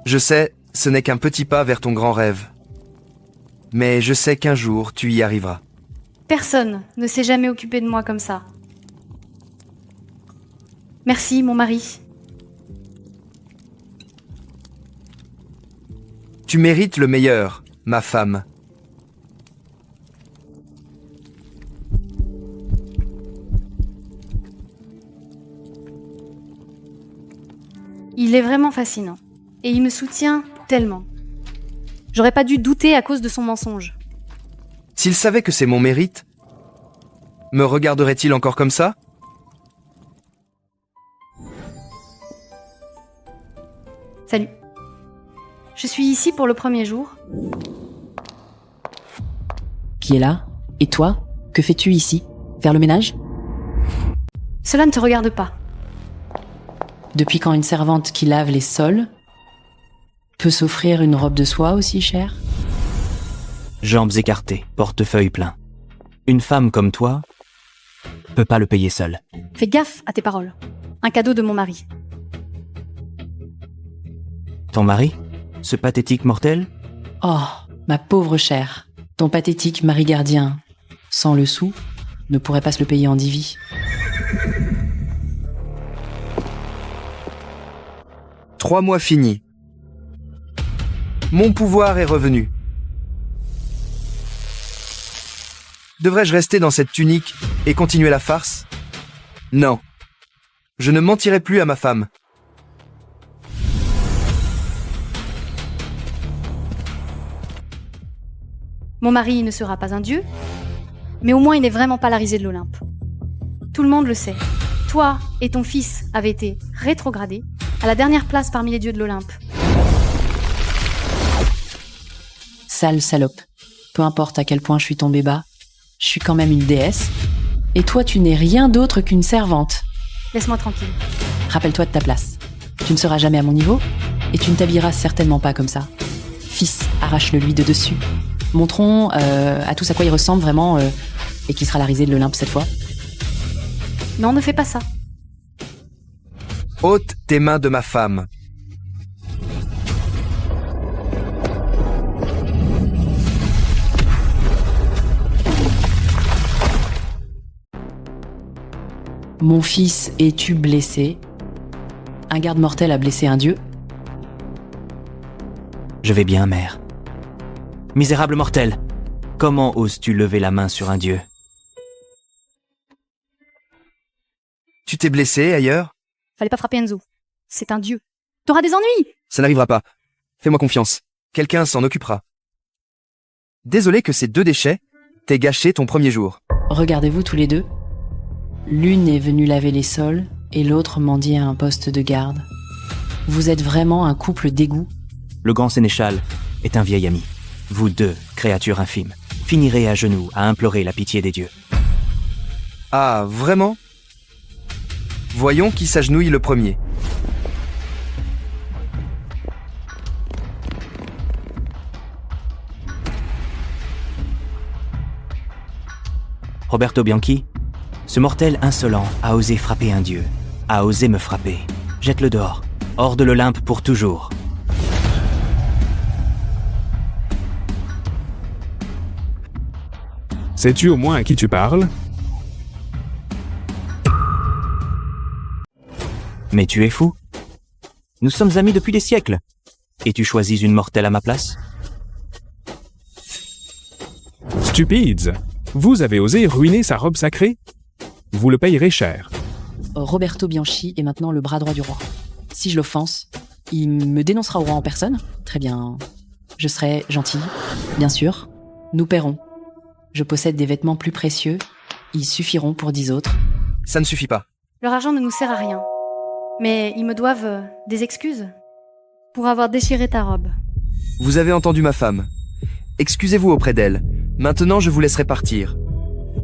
Je sais, ce n'est qu'un petit pas vers ton grand rêve. Mais je sais qu'un jour, tu y arriveras. Personne ne s'est jamais occupé de moi comme ça. Merci, mon mari. Tu mérites le meilleur, ma femme. Il est vraiment fascinant. Et il me soutient tellement. J'aurais pas dû douter à cause de son mensonge. S'il savait que c'est mon mérite, me regarderait-il encore comme ça? Salut. Je suis ici pour le premier jour. Qui est là? Et toi? Que fais-tu ici? Faire le ménage? Cela ne te regarde pas. Depuis quand une servante qui lave les sols peut s'offrir une robe de soie aussi chère? Jambes écartées, portefeuille plein. Une femme comme toi peut pas le payer seule. Fais gaffe à tes paroles. Un cadeau de mon mari. Ton mari? Ce pathétique mortel? Oh, ma pauvre chère. Ton pathétique mari gardien, sans le sou, ne pourrait pas se le payer en divi. 3 mois finis. Mon pouvoir est revenu. Devrais-je rester dans cette tunique et continuer la farce? Non. Je ne mentirai plus à ma femme. Mon mari ne sera pas un dieu, mais au moins il n'est vraiment pas la risée de l'Olympe. Tout le monde le sait. Toi et ton fils avez été rétrogradés à la dernière place parmi les dieux de l'Olympe. Sale salope. Peu importe à quel point je suis tombée bas, je suis quand même une déesse. Et toi, tu n'es rien d'autre qu'une servante. Laisse-moi tranquille. Rappelle-toi de ta place. Tu ne seras jamais à mon niveau, et tu ne t'habilleras certainement pas comme ça. Fils, arrache-le lui de dessus. Montrons à tous à quoi il ressemble vraiment, et qui sera la risée de l'Olympe cette fois. Non, ne fais pas ça. Ôte tes mains de ma femme. Mon fils, es-tu blessé? Un garde mortel a blessé un dieu? Je vais bien, mère. Misérable mortel, comment oses-tu lever la main sur un dieu? Tu t'es blessé ailleurs? Fallait pas frapper Enzo. C'est un dieu. T'auras des ennuis! Ça n'arrivera pas. Fais-moi confiance. Quelqu'un s'en occupera. Désolé que ces 2 déchets t'aient gâché ton premier jour. Regardez-vous tous les deux. L'une est venue laver les sols et l'autre mendier à un poste de garde. Vous êtes vraiment un couple d'égout. Le grand sénéchal est un vieil ami. Vous deux, créatures infimes, finirez à genoux à implorer la pitié des dieux. Ah, vraiment? Voyons qui s'agenouille le premier. Roberto Bianchi, ce mortel insolent a osé frapper un dieu, a osé me frapper. Jette-le dehors, hors de l'Olympe pour toujours. Sais-tu au moins à qui tu parles? Mais tu es fou. Nous sommes amis depuis des siècles. Et tu choisis une mortelle à ma place? Stupides! Vous avez osé ruiner sa robe sacrée? Vous le payerez cher. Roberto Bianchi est maintenant le bras droit du roi. Si je l'offense, il me dénoncera au roi en personne. Très bien. Je serai gentil, bien sûr. Nous paierons. Je possède des vêtements plus précieux. Ils suffiront pour 10 autres. Ça ne suffit pas. Leur argent ne nous sert à rien. Mais ils me doivent des excuses pour avoir déchiré ta robe. Vous avez entendu ma femme. Excusez-vous auprès d'elle. Maintenant, je vous laisserai partir.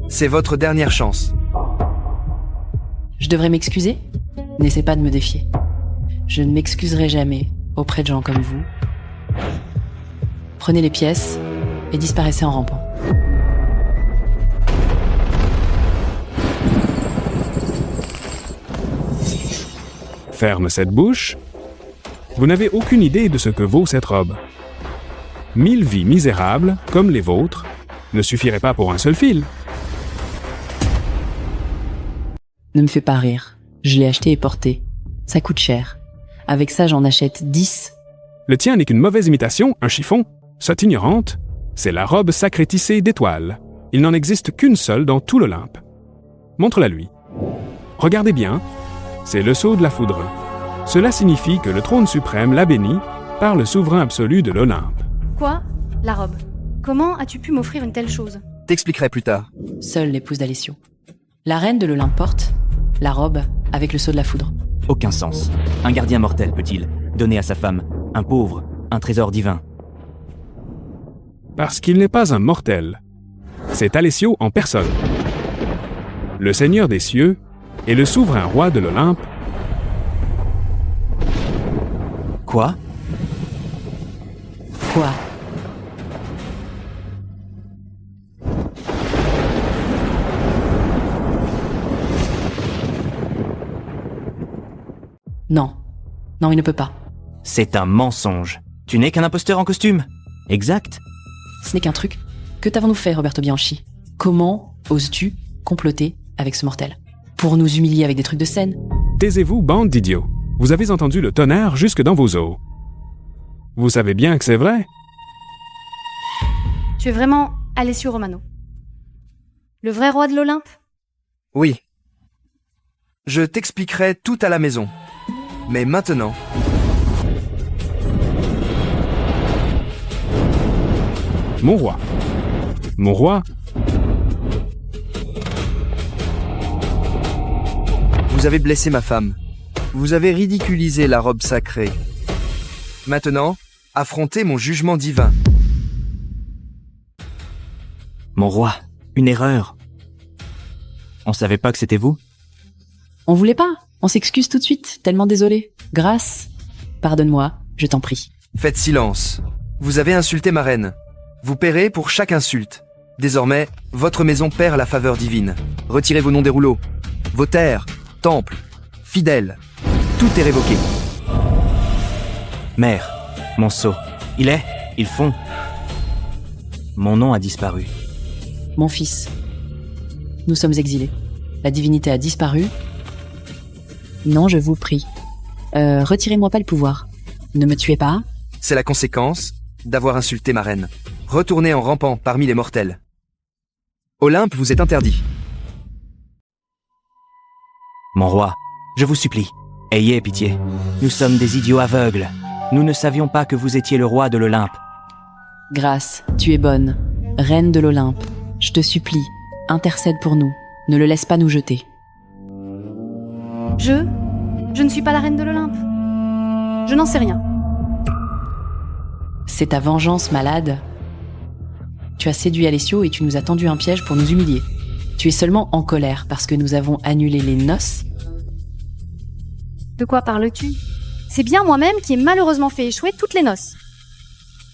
C'est votre dernière chance. Je devrais m'excuser? N'essaie pas de me défier. Je ne m'excuserai jamais auprès de gens comme vous. Prenez les pièces et disparaissez en rampant. Ferme cette bouche. Vous n'avez aucune idée de ce que vaut cette robe. 1000 vies misérables, comme les vôtres, ne suffiraient pas pour un seul fil. Ne me fais pas rire. Je l'ai acheté et porté. Ça coûte cher. Avec ça, j'en achète 10. Le tien n'est qu'une mauvaise imitation, un chiffon. Sotte ignorante. C'est la robe sacrée tissée d'étoiles. Il n'en existe qu'une seule dans tout l'Olympe. Montre-la lui. Regardez bien. C'est le sceau de la foudre. Cela signifie que le trône suprême l'a béni par le souverain absolu de l'Olympe. Quoi? La robe. Comment as-tu pu m'offrir une telle chose? T'expliquerai plus tard. Seule l'épouse d'Alessio. La reine de l'Olympe porte la robe avec le sceau de la foudre. Aucun sens. Un gardien mortel peut-il donner à sa femme, un pauvre, un trésor divin? Parce qu'il n'est pas un mortel. C'est Alessio en personne. Le Seigneur des cieux et le souverain roi de l'Olympe. Quoi? Quoi? Non. Non, il ne peut pas. C'est un mensonge. Tu n'es qu'un imposteur en costume. Exact. Ce n'est qu'un truc. Que t'avons-nous fait, Roberto Bianchi? Comment oses-tu comploter avec ce mortel? Pour nous humilier avec des trucs de scène? Taisez-vous, bande d'idiots. Vous avez entendu le tonnerre jusque dans vos os. Vous savez bien que c'est vrai? Tu es vraiment Alessio Romano? Le vrai roi de l'Olympe? Oui. Je t'expliquerai tout à la maison. Mais maintenant... Mon roi. Mon roi. Vous avez blessé ma femme. Vous avez ridiculisé la robe sacrée. Maintenant, affrontez mon jugement divin. Mon roi, une erreur. On savait pas que c'était vous? On voulait pas. On s'excuse tout de suite. Tellement désolé. Grâce. Pardonne-moi, je t'en prie. Faites silence. Vous avez insulté ma reine. Vous paierez pour chaque insulte. Désormais, votre maison perd la faveur divine. Retirez vos noms des rouleaux. Vos terres, temples, fidèles. Tout est révoqué. Mère, mon sceau. Ils font. Mon nom a disparu. Mon fils. Nous sommes exilés. La divinité a disparu. Non, je vous prie. Retirez-moi pas le pouvoir. Ne me tuez pas. C'est la conséquence d'avoir insulté ma reine. Retournez en rampant parmi les mortels. Olympe vous est interdit. Mon roi, je vous supplie, ayez pitié. Nous sommes des idiots aveugles. Nous ne savions pas que vous étiez le roi de l'Olympe. Grâce, tu es bonne. Reine de l'Olympe, je te supplie, intercède pour nous. Ne le laisse pas nous jeter. Je ne suis pas la reine de l'Olympe. Je n'en sais rien. C'est ta vengeance malade. Tu as séduit Alessio et tu nous as tendu un piège pour nous humilier. Tu es seulement en colère parce que nous avons annulé les noces. De quoi parles-tu? C'est bien moi-même qui ai malheureusement fait échouer toutes les noces.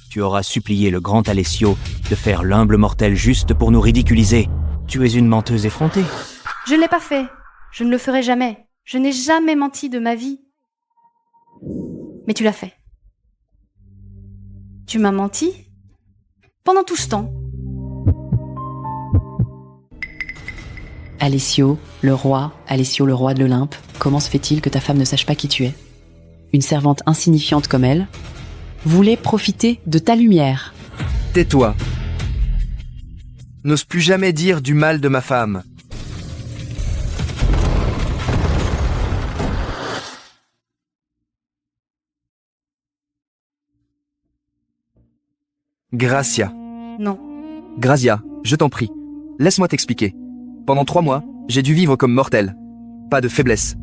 Tu auras supplié le grand Alessio de faire l'humble mortel juste pour nous ridiculiser. Tu es une menteuse effrontée. Je ne l'ai pas fait. Je ne le ferai jamais. Je n'ai jamais menti de ma vie. Mais tu l'as fait. Tu m'as menti pendant tout ce temps. Alessio, le roi de l'Olympe, comment se fait-il que ta femme ne sache pas qui tu es? Une servante insignifiante comme elle voulait profiter de ta lumière. Tais-toi. N'ose plus jamais dire du mal de ma femme. Gracia. Non. Grazia, je t'en prie. Laisse-moi t'expliquer. Pendant 3 mois, j'ai dû vivre comme mortel. Pas de faiblesse.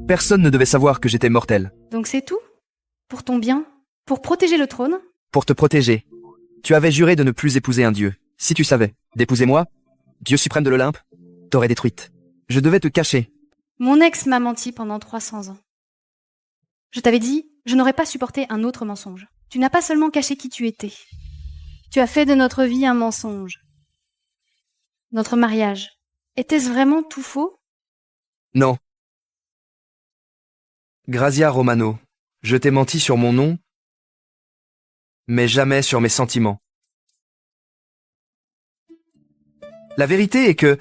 Personne ne devait savoir que j'étais mortel. Donc c'est tout? Pour ton bien? Pour protéger le trône? Pour te protéger. Tu avais juré de ne plus épouser un dieu. Si tu savais d'épouser moi, dieu suprême de l'Olympe, t'aurais détruite. Je devais te cacher. Mon ex m'a menti pendant 300 ans. Je t'avais dit, je n'aurais pas supporté un autre mensonge. Tu n'as pas seulement caché qui tu étais. Tu as fait de notre vie un mensonge. Notre mariage. Était-ce vraiment tout faux? Non. Grazia Romano, je t'ai menti sur mon nom, mais jamais sur mes sentiments. La vérité est que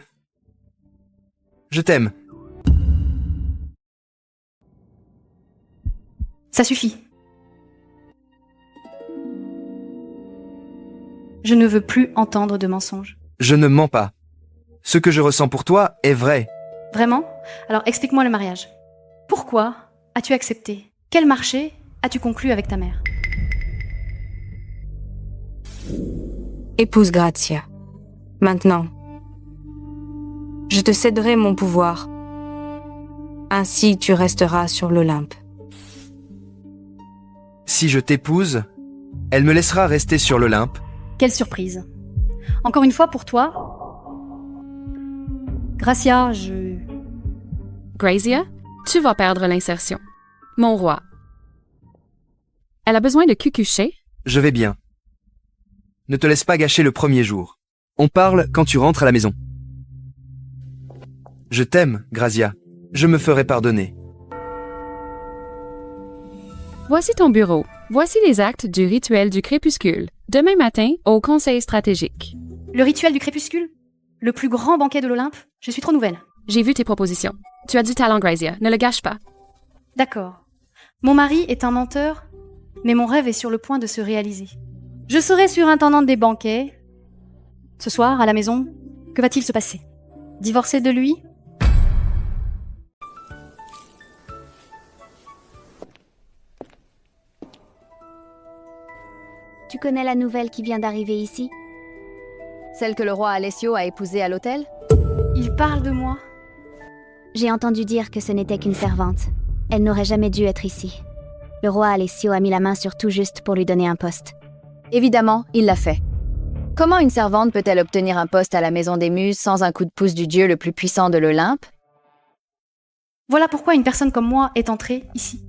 je t'aime. Ça suffit. Je ne veux plus entendre de mensonges. Je ne mens pas. Ce que je ressens pour toi est vrai. Vraiment? Alors explique-moi le mariage. Pourquoi as-tu accepté? Quel marché as-tu conclu avec ta mère? Épouse Grazia. Maintenant, je te céderai mon pouvoir. Ainsi tu resteras sur l'Olympe. Si je t'épouse, elle me laissera rester sur l'Olympe. Quelle surprise. Encore une fois pour toi. Gracia, Grazia, tu vas perdre l'insertion. Mon roi. Elle a besoin de cucucher? Je vais bien. Ne te laisse pas gâcher le premier jour. On parle quand tu rentres à la maison. Je t'aime, Grazia. Je me ferai pardonner. Voici ton bureau. Voici les actes du rituel du crépuscule. Demain matin, au conseil stratégique. Le rituel du crépuscule? Le plus grand banquet de l'Olympe? Je suis trop nouvelle. J'ai vu tes propositions. Tu as du talent, Grazia. Ne le gâche pas. D'accord. Mon mari est un menteur, mais mon rêve est sur le point de se réaliser. Je serai surintendante des banquets. Ce soir, à la maison, que va-t-il se passer? Divorcer de lui? Tu connais la nouvelle qui vient d'arriver ici? Celle que le roi Alessio a épousée à l'hôtel? Il parle de moi? J'ai entendu dire que ce n'était qu'une servante. Elle n'aurait jamais dû être ici. Le roi Alessio a mis la main sur tout juste pour lui donner un poste. Évidemment, il l'a fait. Comment une servante peut-elle obtenir un poste à la Maison des Muses sans un coup de pouce du dieu le plus puissant de l'Olympe? Voilà pourquoi une personne comme moi est entrée ici.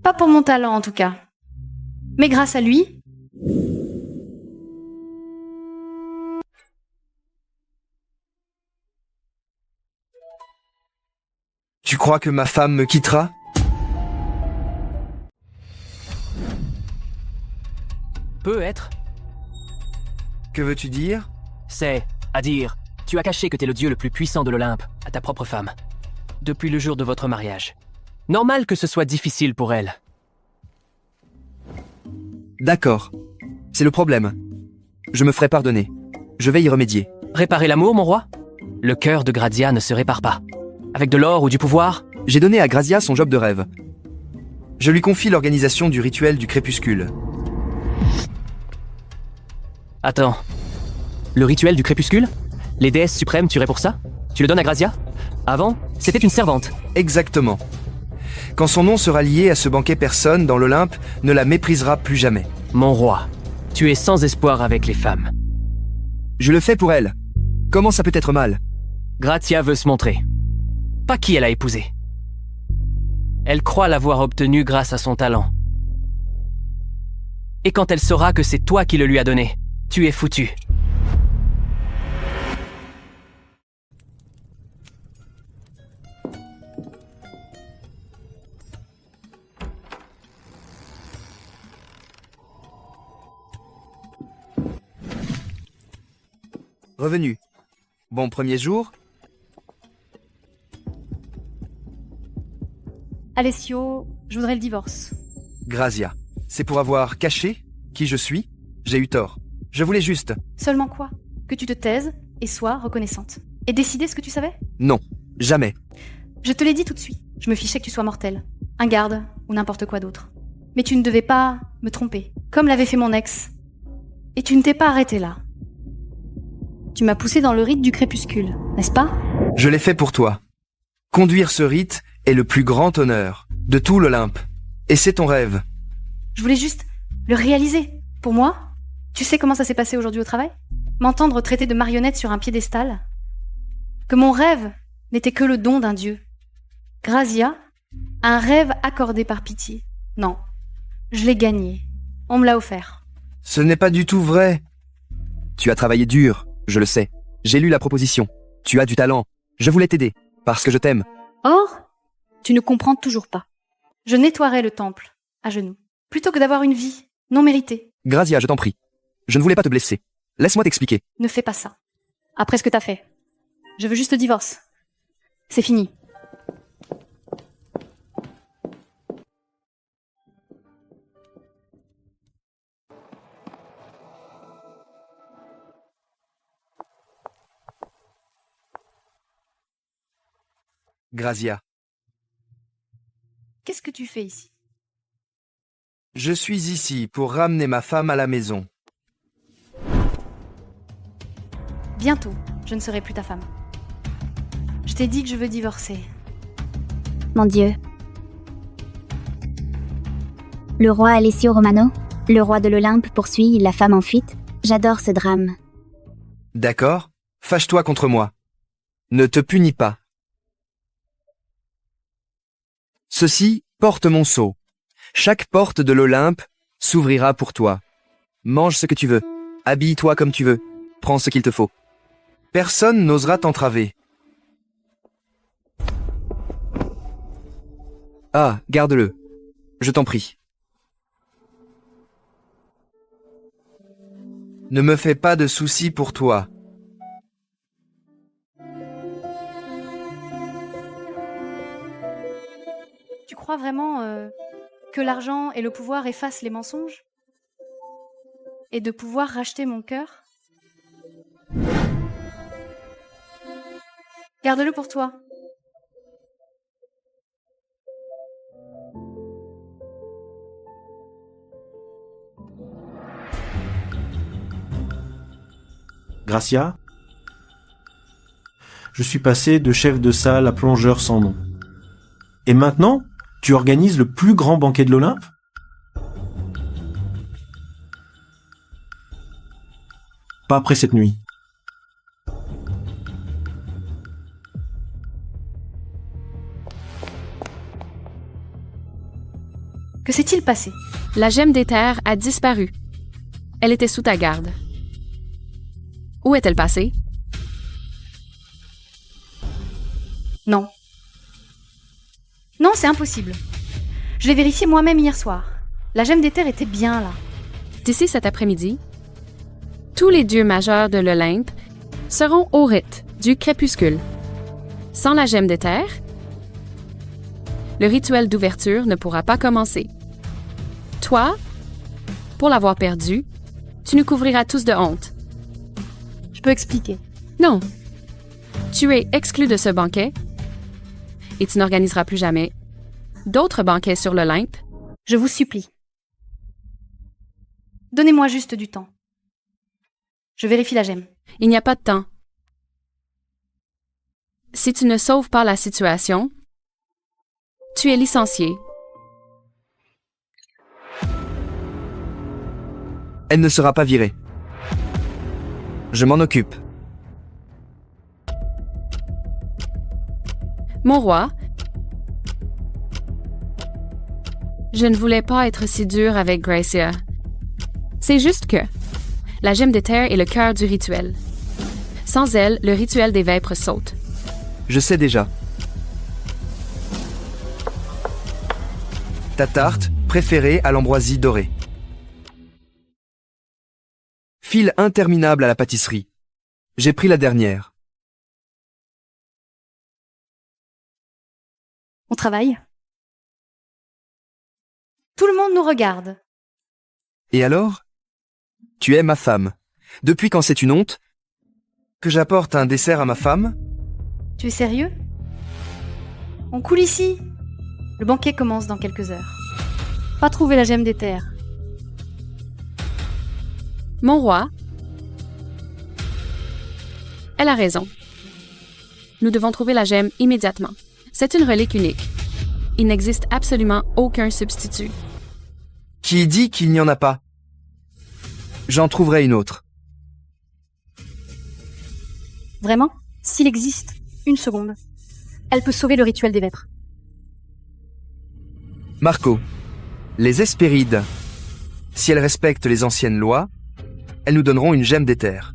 Pas pour mon talent en tout cas. Mais grâce à lui... Tu crois que ma femme me quittera? Peut être. Que veux-tu dire? C'est, à dire, tu as caché que t'es le dieu le plus puissant de l'Olympe à ta propre femme. Depuis le jour de votre mariage. Normal que ce soit difficile pour elle. D'accord. C'est le problème. Je me ferai pardonner. Je vais y remédier. Réparer l'amour, mon roi? Le cœur de Grazia ne se répare pas. Avec de l'or ou du pouvoir? J'ai donné à Grazia son job de rêve. Je lui confie l'organisation du rituel du crépuscule. Attends. Le rituel du crépuscule? Les déesses suprêmes tueraient pour ça? Tu le donnes à Grazia? Avant, c'était une servante. Exactement. Quand son nom sera lié à ce banquet, personne dans l'Olympe ne la méprisera plus jamais. Mon roi, tu es sans espoir avec les femmes. Je le fais pour elle. Comment ça peut être mal? Grazia veut se montrer. Pas qui elle a épousé. Elle croit l'avoir obtenu grâce à son talent. Et quand elle saura que c'est toi qui le lui as donné, tu es foutu. Revenu. Bon premier jour. Alessio, je voudrais le divorce. Grazia. C'est pour avoir caché qui je suis? J'ai eu tort. Je voulais juste... Seulement quoi? Que tu te taises et sois reconnaissante. Et décider ce que tu savais? Non. Jamais. Je te l'ai dit tout de suite. Je me fichais que tu sois mortel. Un garde ou n'importe quoi d'autre. Mais tu ne devais pas me tromper, comme l'avait fait mon ex. Et tu ne t'es pas arrêté là. Tu m'as poussé dans le rite du crépuscule, n'est-ce pas? Je l'ai fait pour toi. Conduire ce rite est le plus grand honneur de tout l'Olympe. Et c'est ton rêve. Je voulais juste le réaliser. Pour moi, tu sais comment ça s'est passé aujourd'hui au travail? M'entendre traiter de marionnette sur un piédestal? Que mon rêve n'était que le don d'un dieu. Grazia, un rêve accordé par pitié. Non, je l'ai gagné. On me l'a offert. Ce n'est pas du tout vrai. Tu as travaillé dur, je le sais. J'ai lu la proposition. Tu as du talent. Je voulais t'aider, parce que je t'aime. Or, tu ne comprends toujours pas. Je nettoierai le temple, à genoux, plutôt que d'avoir une vie non méritée. Grazia, je t'en prie. Je ne voulais pas te blesser. Laisse-moi t'expliquer. Ne fais pas ça. Après ce que t'as fait. Je veux juste le divorce. C'est fini. Grazia. Qu'est-ce que tu fais ici? Je suis ici pour ramener ma femme à la maison. Bientôt, je ne serai plus ta femme. Je t'ai dit que je veux divorcer. Mon Dieu. Le roi Alessio Romano, le roi de l'Olympe, poursuit la femme en fuite. J'adore ce drame. D'accord? Fâche-toi contre moi. Ne te punis pas. Ceci porte mon sceau. Chaque porte de l'Olympe s'ouvrira pour toi. Mange ce que tu veux. Habille-toi comme tu veux. Prends ce qu'il te faut. Personne n'osera t'entraver. Ah, garde-le. Je t'en prie. Ne me fais pas de soucis pour toi. Tu crois vraiment que l'argent et le pouvoir effacent les mensonges? Et de pouvoir racheter mon cœur? Garde-le pour toi. Gracia, je suis passé de chef de salle à plongeur sans nom. Et maintenant, tu organises le plus grand banquet de l'Olympe? Pas après cette nuit. Que s'est-il passé? La gemme d'éther a disparu. Elle était sous ta garde. Où est-elle passée? Non. Non, c'est impossible. Je l'ai vérifié moi-même hier soir. La gemme d'éther était bien là. D'ici cet après-midi, tous les dieux majeurs de l'Olympe seront au rite du crépuscule. Sans la gemme d'éther, le rituel d'ouverture ne pourra pas commencer. Toi, pour l'avoir perdu, tu nous couvriras tous de honte. Je peux expliquer. Non. Tu es exclu de ce banquet et tu n'organiseras plus jamais d'autres banquets sur l'Olympe. Je vous supplie. Donnez-moi juste du temps. Je vérifie la gemme. Il n'y a pas de temps. Si tu ne sauves pas la situation, tu es licencié. Elle ne sera pas virée. Je m'en occupe. Mon roi, je ne voulais pas être si dur avec Gracia. C'est juste que la gemme des terres est le cœur du rituel. Sans elle, le rituel des vêpres saute. Je sais déjà. Ta tarte préférée à l'ambroisie dorée. File interminable à la pâtisserie. J'ai pris la dernière. On travaille. Tout le monde nous regarde. Et alors? Tu es ma femme. Depuis quand c'est une honte que j'apporte un dessert à ma femme? Tu es sérieux? On coule ici. Le banquet commence dans quelques heures. Pas trouver la gemme des terres. Mon roi, elle a raison. Nous devons trouver la gemme immédiatement. C'est une relique unique. Il n'existe absolument aucun substitut. Qui dit qu'il n'y en a pas? J'en trouverai une autre. Vraiment? S'il existe, une seconde. Elle peut sauver le rituel des vêpres. Marco, les Hespérides, si elles respectent les anciennes lois, elles nous donneront une gemme des terres.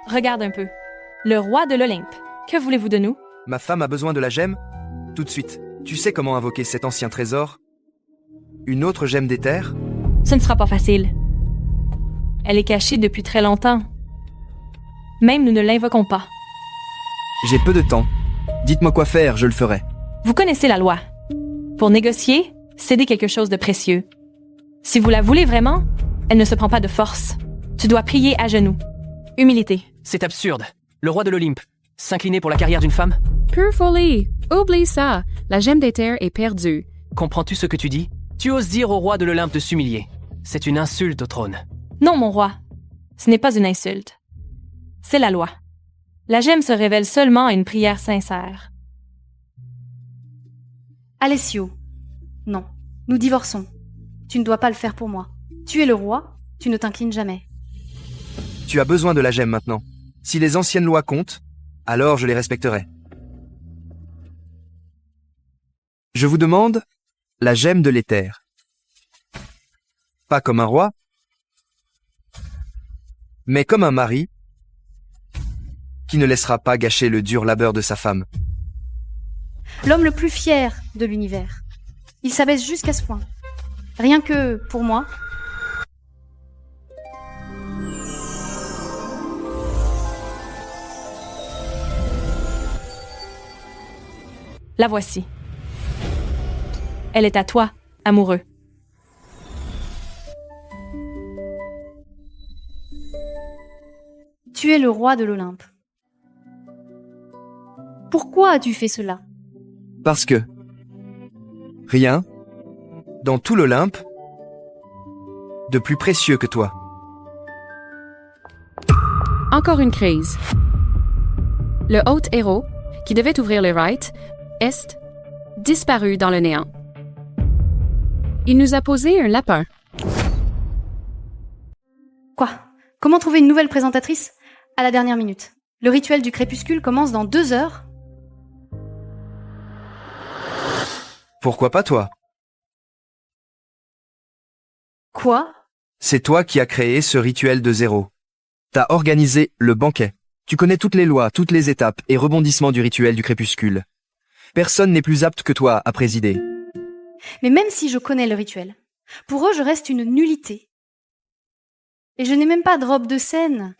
Regarde un peu. Le roi de l'Olympe. Que voulez-vous de nous? Ma femme a besoin de la gemme? Tout de suite. Tu sais comment invoquer cet ancien trésor? Une autre gemme des terres? Ce ne sera pas facile. Elle est cachée depuis très longtemps. Même nous ne l'invoquons pas. J'ai peu de temps. Dites-moi quoi faire, je le ferai. Vous connaissez la loi. Pour négocier, cédez quelque chose de précieux. Si vous la voulez vraiment, elle ne se prend pas de force. Tu dois prier à genoux. Humilité. C'est absurde. Le roi de l'Olympe, s'incliner pour la carrière d'une femme? Pure folie! Oublie ça! La gemme des terres est perdue. Comprends-tu ce que tu dis? Tu oses dire au roi de l'Olympe de s'humilier. C'est une insulte au trône. Non, mon roi. Ce n'est pas une insulte. C'est la loi. La gemme se révèle seulement à une prière sincère. Alessio. Non. Nous divorçons. Tu ne dois pas le faire pour moi. Tu es le roi, tu ne t'inclines jamais. Tu as besoin de la gemme maintenant. Si les anciennes lois comptent, alors je les respecterai. Je vous demande la gemme de l'éther. Pas comme un roi, mais comme un mari qui ne laissera pas gâcher le dur labeur de sa femme. L'homme le plus fier de l'univers. Il s'abaisse jusqu'à ce point. Rien que, pour moi, La voici. Elle est à toi, amoureux. tu es le roi de l'Olympe. Pourquoi as-tu fait cela? Parce que rien, dans tout l'Olympe, de plus précieux que toi. Encore une crise. Le haut héros, qui devait ouvrir le Rite, est disparu dans le néant. Il nous a posé un lapin. Quoi? Comment trouver une nouvelle présentatrice à la dernière minute? Le rituel du crépuscule commence dans 2 heures. Pourquoi pas toi? Quoi? C'est toi qui as créé ce rituel de zéro. T'as organisé le banquet. Tu connais toutes les lois, toutes les étapes et rebondissements du rituel du crépuscule. Personne n'est plus apte que toi à présider. Mais même si je connais le rituel, pour eux je reste une nullité. Et je n'ai même pas de robe de scène.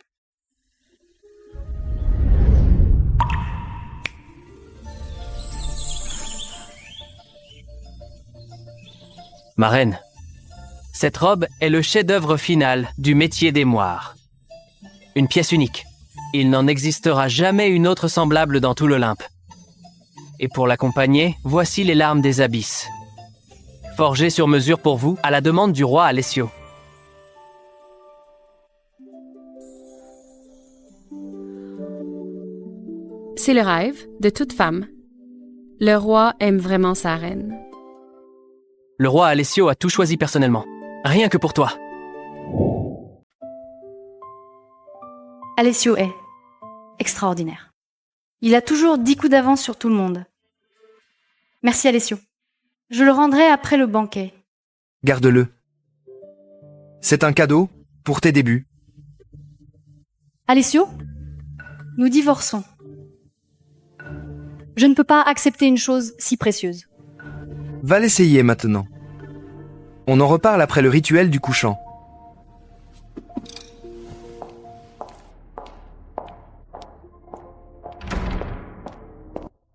Ma reine, cette robe est le chef-d'œuvre final du métier des moires. Une pièce unique. Il n'en existera jamais une autre semblable dans tout l'Olympe. Et pour l'accompagner, voici les larmes des abysses. Forgées sur mesure pour vous, à la demande du roi Alessio. C'est le rêve de toute femme. Le roi aime vraiment sa reine. Le roi Alessio a tout choisi personnellement. Rien que pour toi. Alessio est extraordinaire. Il a toujours 10 coups d'avance sur tout le monde. Merci Alessio. Je le rendrai après le banquet. Garde-le. C'est un cadeau pour tes débuts. Alessio, nous divorçons. Je ne peux pas accepter une chose si précieuse. Va l'essayer maintenant. On en reparle après le rituel du couchant.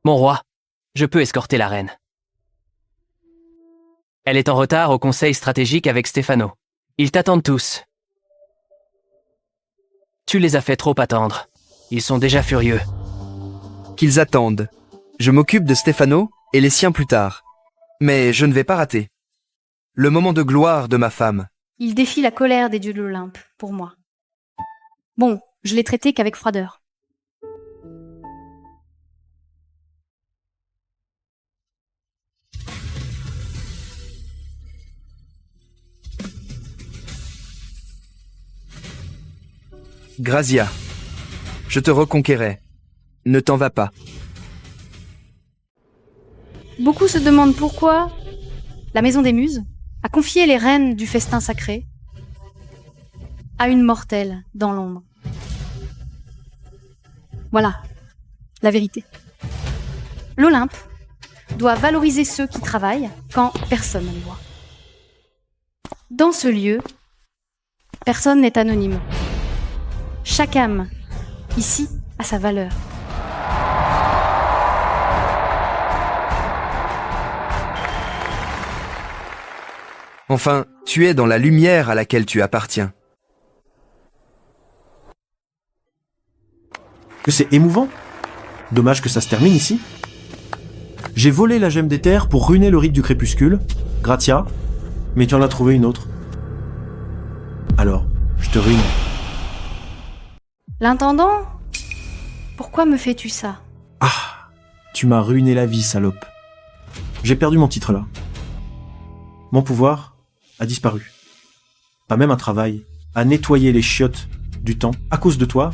Mon roi, je peux escorter la reine. Elle est en retard au conseil stratégique avec Stefano. Ils t'attendent tous. Tu les as fait trop attendre. Ils sont déjà furieux. Qu'ils attendent. Je m'occupe de Stefano et les siens plus tard. Mais je ne vais pas rater. Le moment de gloire de ma femme. Il défie la colère des dieux de l'Olympe, pour moi. Bon, je l'ai traité qu'avec froideur. Grazia, je te reconquérais. Ne t'en vas pas. Beaucoup se demandent pourquoi la Maison des Muses a confié les rênes du festin sacré à une mortelle dans l'ombre. Voilà, la vérité. L'Olympe doit valoriser ceux qui travaillent quand personne ne les voit. Dans ce lieu, personne n'est anonyme. Chaque âme, ici, a sa valeur. Enfin, tu es dans la lumière à laquelle tu appartiens. Que c'est émouvant. Dommage que ça se termine ici. J'ai volé la gemme des terres pour ruiner le rite du crépuscule, Grazia, mais tu en as trouvé une autre. Alors, je te ruine. L'intendant, pourquoi me fais-tu ça? Ah, tu m'as ruiné la vie, salope. J'ai perdu mon titre là. Mon pouvoir a disparu. Pas même un travail, à nettoyer les chiottes du temps à cause de toi.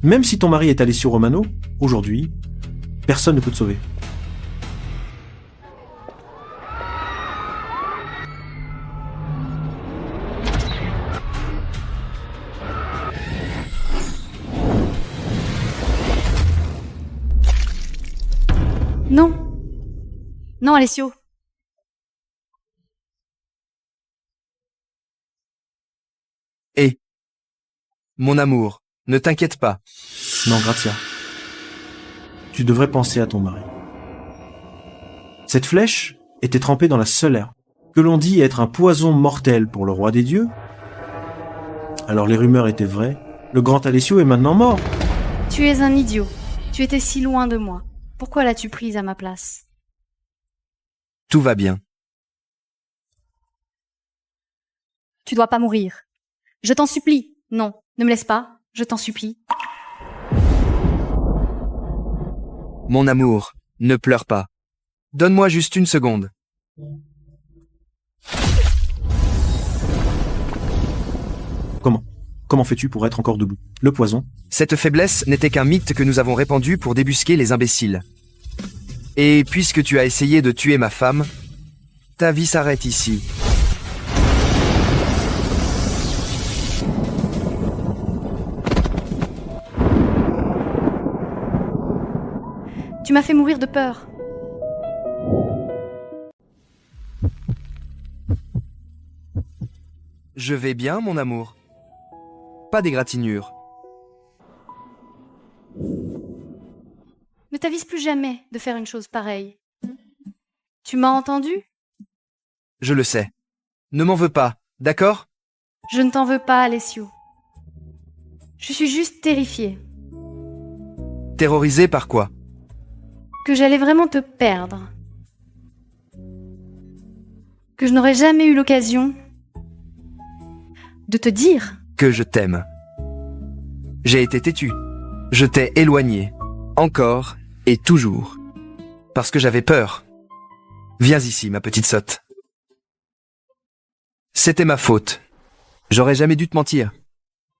Même si ton mari est Alessio Romano, aujourd'hui, personne ne peut te sauver. Non. Non, Alessio. Et, mon amour, ne t'inquiète pas. Non, Grazia. Tu devrais penser à ton mari. Cette flèche était trempée dans la seule herbe, que l'on dit être un poison mortel pour le roi des dieux. Alors les rumeurs étaient vraies. Le grand Alessio est maintenant mort. Tu es un idiot. Tu étais si loin de moi. Pourquoi l'as-tu prise à ma place? Tout va bien. Tu dois pas mourir. Je t'en supplie. Non, ne me laisse pas. Je t'en supplie. Mon amour, ne pleure pas. Donne-moi juste une seconde. Comment fais-tu pour être encore debout? Le poison? Cette faiblesse n'était qu'un mythe que nous avons répandu pour débusquer les imbéciles. Et puisque tu as essayé de tuer ma femme, ta vie s'arrête ici. Tu m'as fait mourir de peur. Je vais bien, mon amour. Pas d'égratignure. Ne t'avise plus jamais de faire une chose pareille. Tu m'as entendu? Je le sais. Ne m'en veux pas, d'accord? Je ne t'en veux pas, Alessio. Je suis juste terrifiée. Terrorisé par quoi? Que j'allais vraiment te perdre. Que je n'aurais jamais eu l'occasion de te dire que je t'aime. J'ai été têtu. Je t'ai éloigné. Encore et toujours. Parce que j'avais peur. Viens ici, ma petite sotte. C'était ma faute. J'aurais jamais dû te mentir.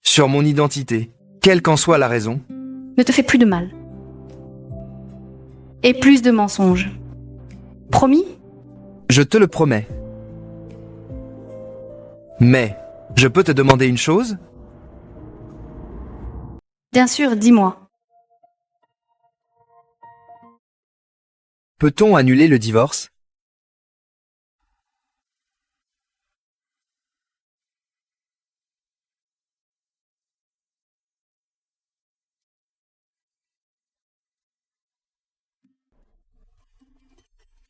Sur mon identité, quelle qu'en soit la raison. Ne te fais plus de mal. Et plus de mensonges. Promis ? Je te le promets. Mais, je peux te demander une chose ? Bien sûr, dis-moi. Peut-on annuler le divorce ?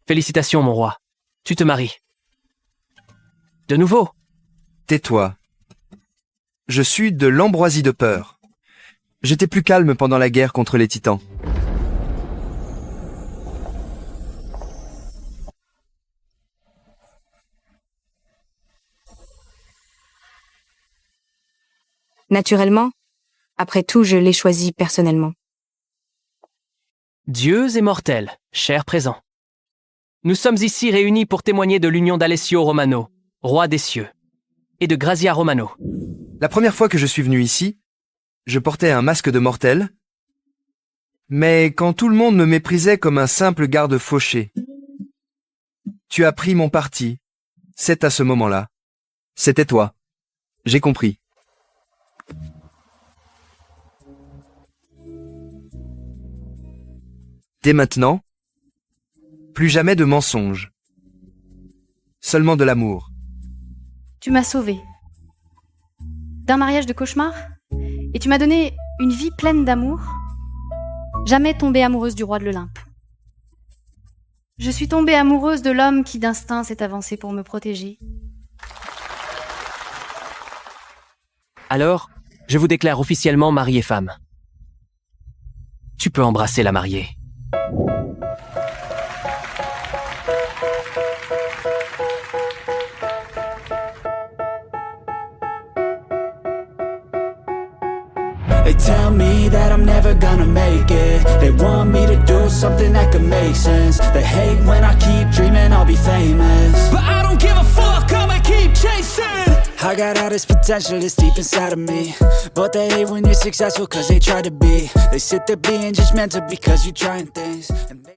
Félicitations, mon roi. Tu te maries. De nouveau. Tais-toi. Je suis de l'ambroisie de peur. J'étais plus calme pendant la guerre contre les titans. Naturellement, après tout, je l'ai choisi personnellement. Dieux et mortels, chers présents. Nous sommes ici réunis pour témoigner de l'union d'Alessio Romano, roi des cieux, et de Grazia Romano. La première fois que je suis venu ici, je portais un masque de mortel, mais quand tout le monde me méprisait comme un simple garde fauché, tu as pris mon parti. C'est à ce moment-là. C'était toi. J'ai compris. Dès maintenant, plus jamais de mensonges. Seulement de l'amour. Tu m'as sauvée. D'un mariage de cauchemar ? Et tu m'as donné une vie pleine d'amour ? Jamais tombée amoureuse du roi de l'Olympe. Je suis tombée amoureuse de l'homme qui d'instinct s'est avancé pour me protéger. Alors, je vous déclare officiellement mari et femme. Tu peux embrasser la mariée. They tell me that I'm never gonna make it. They want me to do something that could make sense. They hate when I keep dreaming I'll be famous, but I don't give a fuck, I'ma keep chasing. I got all this potential that's deep inside of me, but they hate when you're successful cause they try to be. They sit there being judgmental because you're trying things and